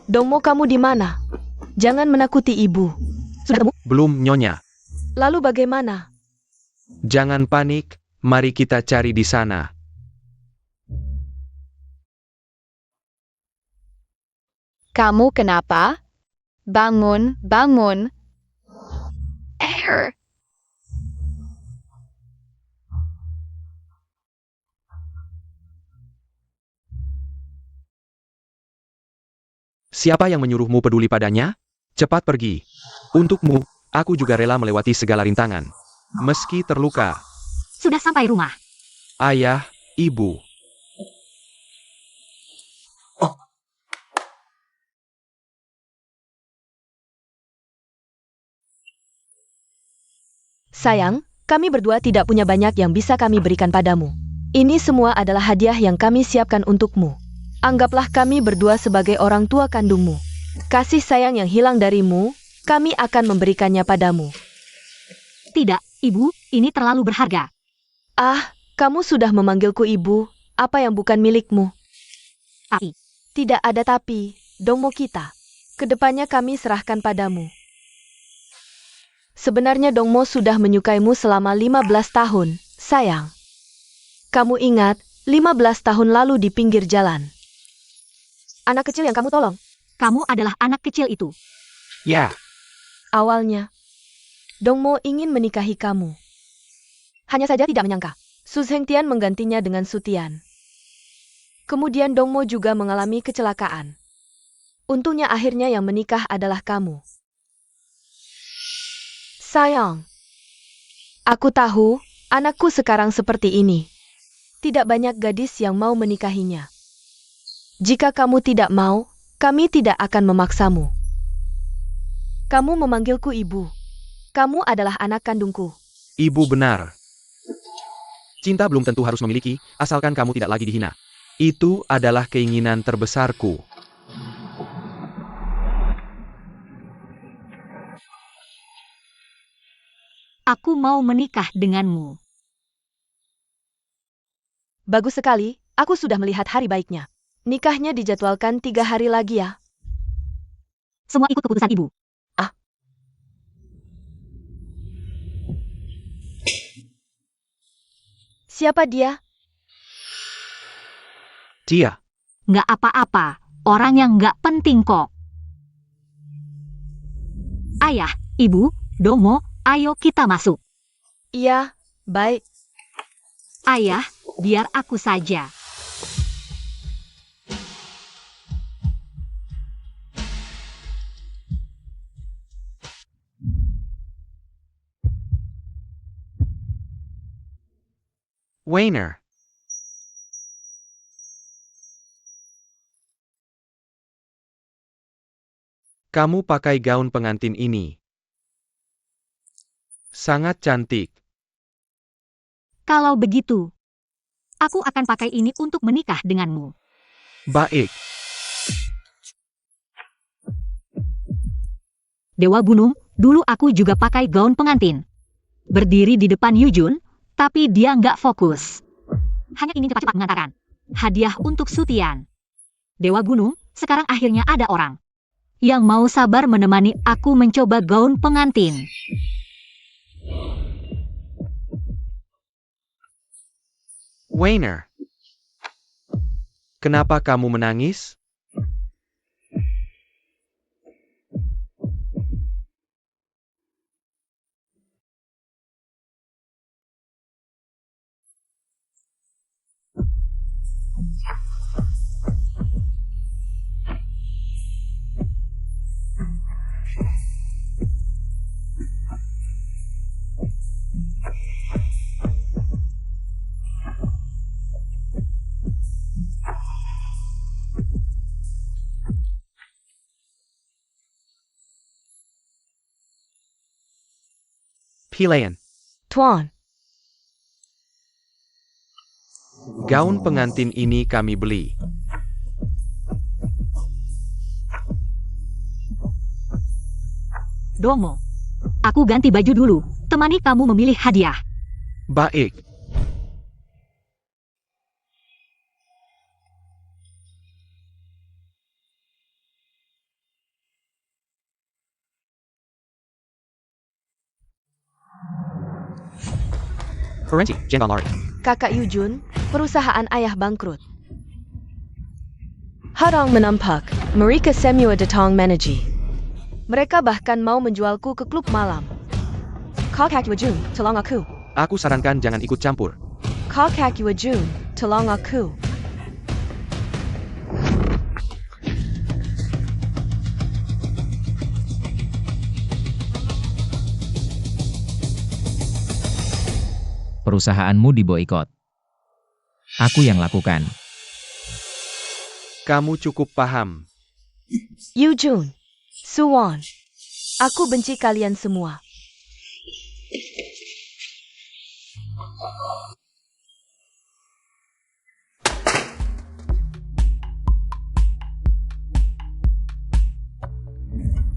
S5: Dongmo, kamu di mana? Jangan menakuti ibu. Sudah ketemu?
S2: Belum, Nyonya.
S5: Lalu bagaimana?
S2: Jangan panik, mari kita cari di sana.
S4: Kamu kenapa? Bangun, bangun.
S2: Siapa yang menyuruhmu peduli padanya? Cepat pergi. Untukmu, aku juga rela melewati segala rintangan. Meski terluka.
S1: Sudah sampai rumah.
S2: Ayah, ibu.
S5: Sayang, kami berdua tidak punya banyak yang bisa kami berikan padamu. Ini semua adalah hadiah yang kami siapkan untukmu. Anggaplah kami berdua sebagai orang tua kandungmu. Kasih sayang yang hilang darimu, kami akan memberikannya padamu.
S1: Tidak, Ibu, ini terlalu berharga.
S5: Ah, kamu sudah memanggilku ibu, apa yang bukan milikmu?
S1: Tapi,
S5: Tidak ada tapi, Dongmo kita. Kedepannya kami serahkan padamu. Sebenarnya Dongmo sudah menyukaimu selama 15 tahun, sayang. Kamu ingat, 15 tahun lalu di pinggir jalan. Anak kecil yang kamu tolong.
S1: kamu adalah anak kecil itu.
S2: Ya.
S5: Awalnya, Dongmo ingin menikahi kamu. Hanya saja tidak menyangka, Su Zhengtian menggantinya dengan Sutian. Kemudian Dongmo juga mengalami kecelakaan. Untungnya akhirnya yang menikah adalah kamu. Sayang, aku tahu anakku sekarang seperti ini. Tidak banyak gadis yang mau menikahinya. Jika kamu tidak mau, kami tidak akan memaksamu. Kamu memanggilku ibu. Kamu adalah anak kandungku.
S2: Ibu benar. Cinta belum tentu harus memiliki, asalkan kamu tidak lagi dihina. Itu adalah keinginan terbesarku.
S1: Aku mau menikah denganmu.
S5: Bagus sekali, aku sudah melihat hari baiknya. Nikahnya dijadwalkan 3 hari lagi ya.
S1: Semua ikut keputusan Ibu.
S5: Siapa dia?
S2: Dia.
S1: Nggak apa-apa, orang yang nggak penting kok. Ayah, Ibu, Dongmo, ayo kita masuk.
S5: Iya, baik.
S1: Ayah, biar aku saja.
S2: Weiner. Kamu pakai gaun pengantin ini. Sangat cantik.
S1: Kalau begitu, aku akan pakai ini untuk menikah denganmu.
S2: Baik.
S1: Dewa Gunung, dulu aku juga pakai gaun pengantin. Berdiri di depan Yujun, tapi dia nggak fokus. Hanya ingin cepat-cepat mengantarkan hadiah untuk Sutian. Dewa Gunung, sekarang akhirnya ada orang yang mau sabar menemani aku mencoba gaun pengantin.
S2: Weiner. Kenapa kamu menangis? Pilihan.
S5: Tuan,
S2: Gaun pengantin ini kami beli.
S1: Dongmo, aku ganti baju dulu, temani kamu memilih hadiah.
S2: Baik. Currency, Jengal Lari.
S5: kakak Yujun, perusahaan ayah bangkrut. Harang menampak, mereka semua datang menaji. Mereka bahkan mau menjualku ke klub malam. Kakak Yujun, tolong aku.
S2: Aku sarankan jangan ikut campur.
S5: Kakak Yujun, tolong aku.
S3: Perusahaanmu diboikot. Aku yang lakukan.
S2: Kamu cukup paham.
S5: Yujun, Suwon, aku benci kalian semua.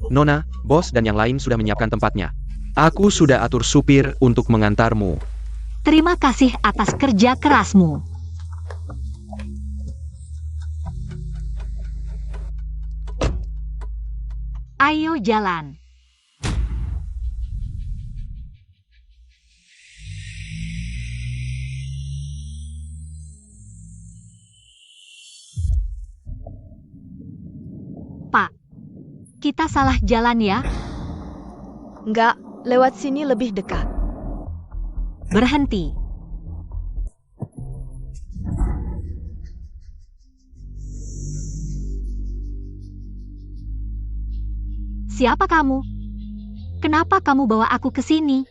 S2: Nona, bos dan yang lain sudah menyiapkan tempatnya. Aku sudah atur supir untuk mengantarmu.
S1: Terima kasih atas kerja kerasmu. Ayo jalan. Pak, kita salah jalan ya?
S5: Enggak, lewat sini lebih dekat.
S1: Berhenti. Siapa kamu? Kenapa kamu bawa aku ke sini?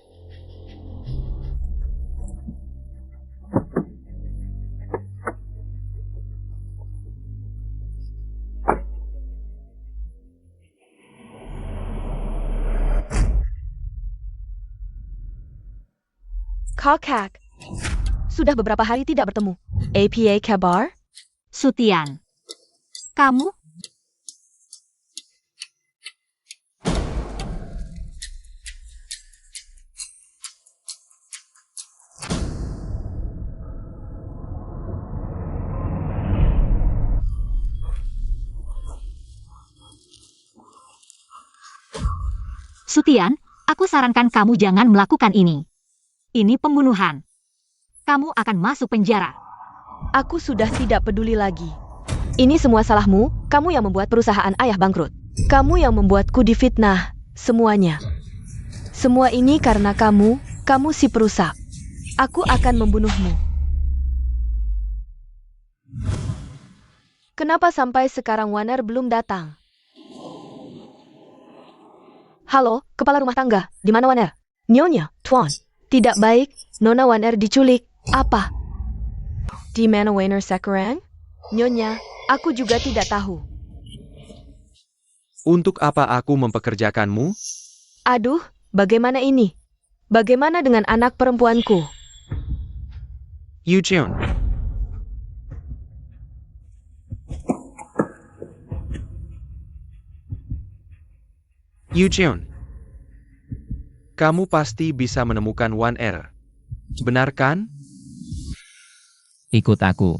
S5: Kakak, sudah beberapa hari tidak bertemu. APA kabar?
S1: Sutian. Kamu? Sutian, aku sarankan kamu jangan melakukan ini. Ini pembunuhan. Kamu akan masuk penjara.
S5: Aku sudah tidak peduli lagi. Ini semua salahmu, kamu yang membuat perusahaan ayah bangkrut. Kamu yang membuatku difitnah, semuanya. Semua ini karena kamu si perusak. Aku akan membunuhmu. Kenapa sampai sekarang Waner belum datang? Halo, kepala rumah tangga, di mana Waner? Nyonya, Tuan. Tidak baik, Nona Waner diculik. Apa? Di mana Waner sekarang? Nyonya, aku juga tidak tahu.
S2: Untuk apa aku mempekerjakanmu?
S5: Aduh, bagaimana ini? Bagaimana dengan anak perempuanku?
S2: Yujun. Yujun. Kamu pasti bisa menemukan Waner. Benar kan?
S3: Ikut aku.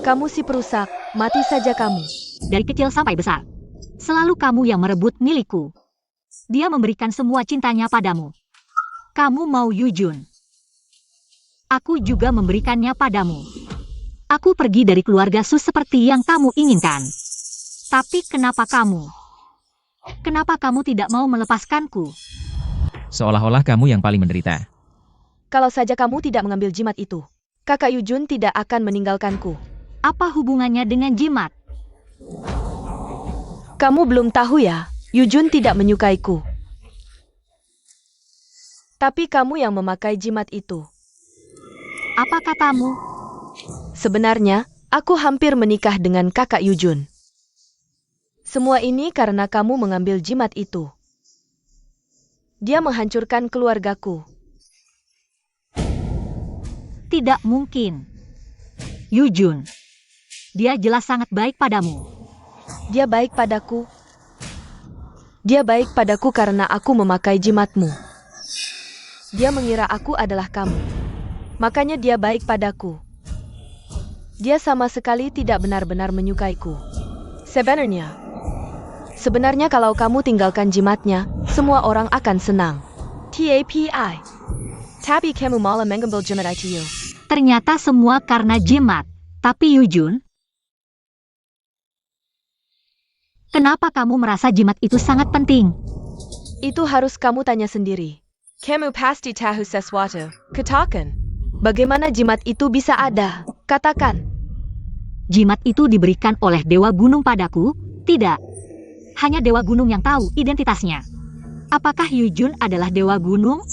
S5: Kamu si perusak, mati saja kamu.
S1: Dari kecil sampai besar. Selalu kamu yang merebut milikku. Dia memberikan semua cintanya padamu. Kamu mau Yujun. Aku juga memberikannya padamu. Aku pergi dari keluarga Sus seperti yang kamu inginkan. Tapi kenapa kamu? Kenapa kamu tidak mau melepaskanku?
S3: Seolah-olah kamu yang paling menderita.
S5: Kalau saja kamu tidak mengambil jimat itu, kakak Yujun tidak akan meninggalkanku.
S1: Apa hubungannya dengan jimat?
S5: Kamu belum tahu ya, Yujun tidak menyukaiku. Tapi kamu yang memakai jimat itu.
S1: Apa katamu?
S5: Sebenarnya, aku hampir menikah dengan kakak Yujun. Semua ini karena kamu mengambil jimat itu. Dia menghancurkan keluargaku.
S1: Tidak mungkin. Yujun. Dia jelas sangat baik padamu.
S5: Dia baik padaku. Dia baik padaku karena aku memakai jimatmu. Dia mengira aku adalah kamu. Makanya dia baik padaku. Dia sama sekali tidak benar-benar menyukaiku. Sebenarnya kalau kamu tinggalkan jimatnya, semua orang akan senang. Tapi kamu malah mengambil jimat itu.
S1: Ternyata semua karena jimat. Tapi Yujun, kenapa kamu merasa jimat itu sangat penting?
S5: Itu harus kamu tanya sendiri. Kamu pasti tahu sesuatu. Katakan. Bagaimana jimat itu bisa ada? Katakan.
S1: Jimat itu diberikan oleh Dewa Gunung padaku? Tidak. Hanya Dewa Gunung yang tahu identitasnya. Apakah Yujun adalah Dewa Gunung?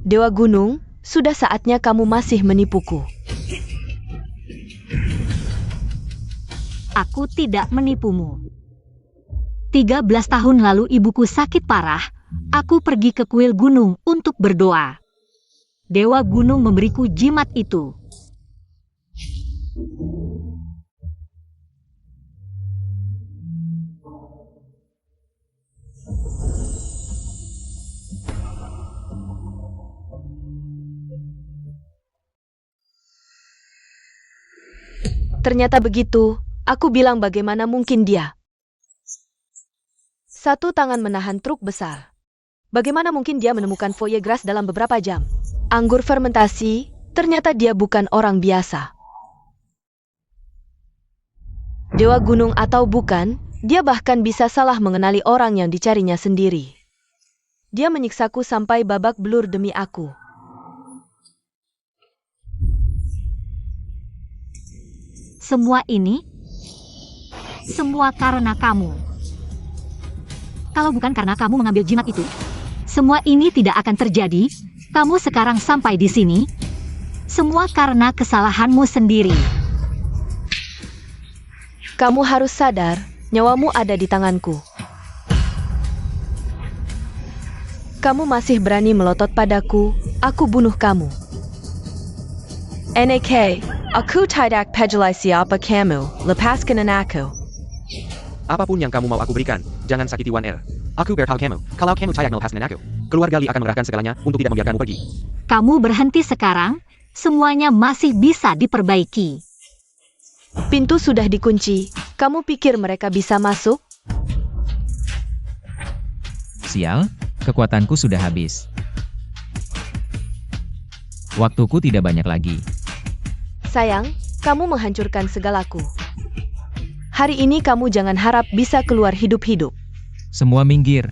S5: Dewa Gunung, sudah saatnya kamu masih menipuku.
S1: Aku tidak menipumu. 13 tahun lalu ibuku sakit parah. Aku pergi ke kuil gunung untuk berdoa. Dewa Gunung memberiku jimat itu.
S5: Ternyata begitu, aku bilang bagaimana mungkin dia. Satu tangan menahan truk besar. Bagaimana mungkin dia menemukan foie gras dalam beberapa jam? Anggur fermentasi, ternyata dia bukan orang biasa. Dewa Gunung atau bukan, dia bahkan bisa salah mengenali orang yang dicarinya sendiri. Dia menyiksaku sampai babak belur demi aku.
S1: Semua ini, semua karena kamu. Kalau bukan karena kamu mengambil jimat itu, semua ini tidak akan terjadi. Kamu sekarang sampai di sini, semua karena kesalahanmu sendiri.
S5: Kamu harus sadar, nyawamu ada di tanganku. Kamu masih berani melotot padaku, aku bunuh kamu. NAK, aku tidak peduli siapa kamu, lepaskan aku.
S2: Apapun yang kamu mau aku berikan, jangan sakiti 1R. Aku bertahu kamu, kalau kamu tidak melepaskan aku, keluarga Li akan mengerahkan segalanya untuk tidak membiarkanmu pergi.
S1: Kamu berhenti sekarang, semuanya masih bisa diperbaiki.
S5: Pintu sudah dikunci, kamu pikir mereka bisa masuk?
S3: Sial, kekuatanku sudah habis. Waktuku tidak banyak lagi.
S5: Sayang, kamu menghancurkan segalaku. Hari ini kamu jangan harap bisa keluar hidup-hidup.
S3: Semua minggir.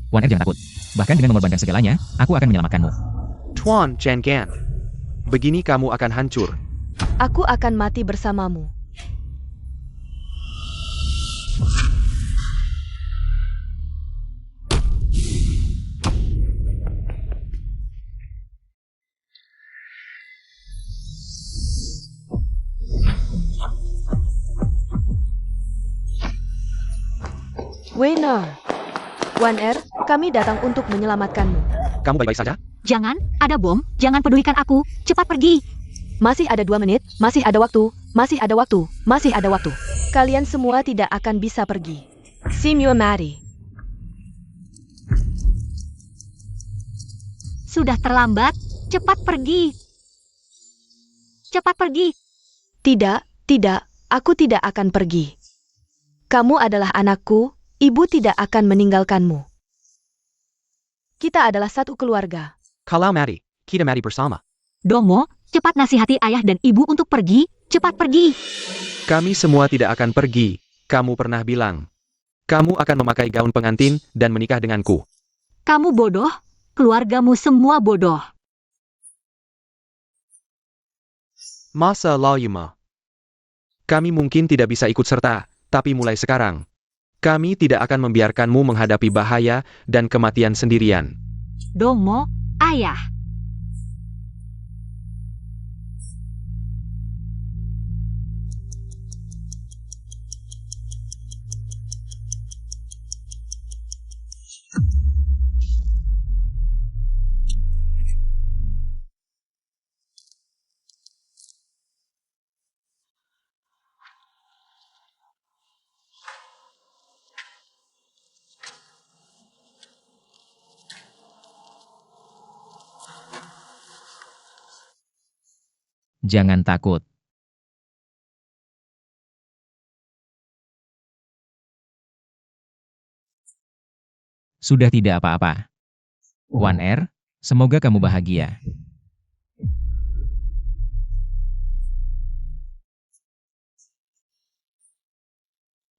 S3: 1R jangan takut. Bahkan dengan mengorbankan segalanya, aku akan menyelamatkanmu.
S2: Tuan Chen Gan. Begini kamu akan hancur.
S5: Aku akan mati bersamamu. Winner. 1R, kami datang untuk menyelamatkanmu.
S2: Kamu baik-baik saja?
S1: Jangan, ada bom, jangan pedulikan aku, cepat pergi.
S5: Masih ada 2 menit, masih ada waktu, masih ada waktu, masih ada waktu. Kalian semua tidak akan bisa pergi. Simu mati.
S1: Sudah terlambat, cepat pergi. Cepat pergi.
S5: Tidak, aku tidak akan pergi. Kamu adalah anakku, ibu tidak akan meninggalkanmu. Kita adalah satu keluarga.
S2: Kalau mati, kita mati bersama.
S1: Domo, cepat nasihati ayah dan ibu untuk pergi, cepat pergi.
S2: Kami semua tidak akan pergi. Kamu pernah bilang. Kamu akan memakai gaun pengantin dan menikah denganku.
S1: Kamu bodoh, keluargamu semua bodoh.
S2: Masa lalu. Kami mungkin tidak bisa ikut serta, tapi mulai sekarang, kami tidak akan membiarkanmu menghadapi bahaya dan kematian sendirian.
S1: Domo, ayah.
S3: Jangan takut. Sudah tidak apa-apa. 1R, semoga kamu bahagia.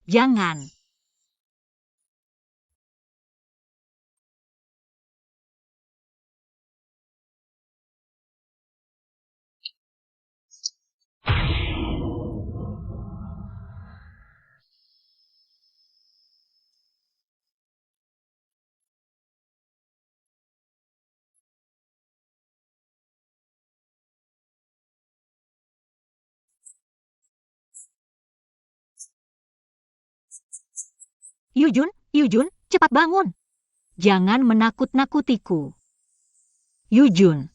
S1: Jangan. Yujun, cepat bangun. Jangan menakut-nakutiku. Yujun.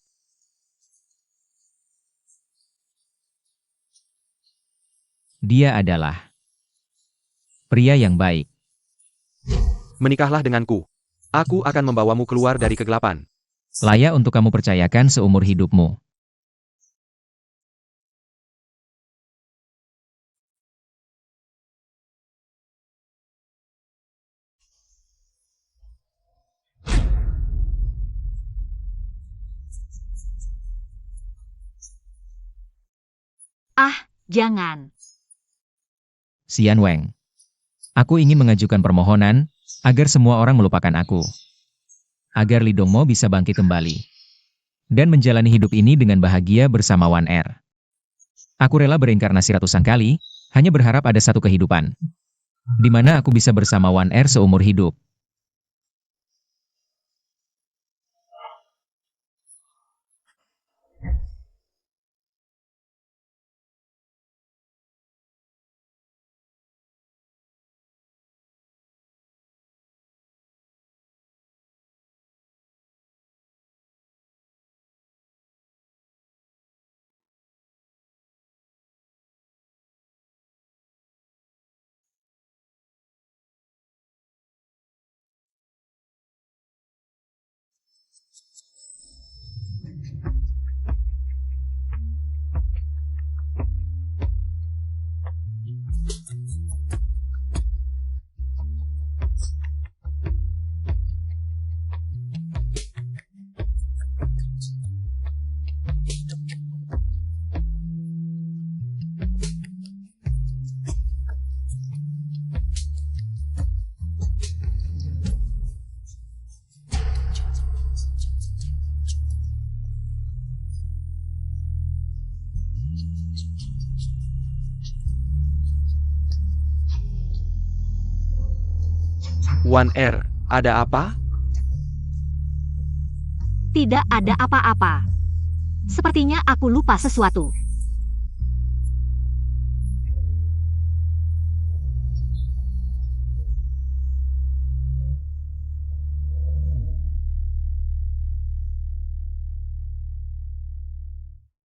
S3: Dia adalah pria yang baik.
S2: Menikahlah denganku. Aku akan membawamu keluar dari kegelapan.
S3: Layak untuk kamu percayakan seumur hidupmu.
S1: Ah, jangan.
S3: Xian Wang. Aku ingin mengajukan permohonan agar semua orang melupakan aku. Agar Li Dongmo bisa bangkit kembali. Dan menjalani hidup ini dengan bahagia bersama Wan Er. Aku rela bereinkarnasi ratusan kali, hanya berharap ada satu kehidupan. Di mana aku bisa bersama Wan Er seumur hidup.
S2: Wan Er, ada apa?
S1: Tidak ada apa-apa. Sepertinya aku lupa sesuatu.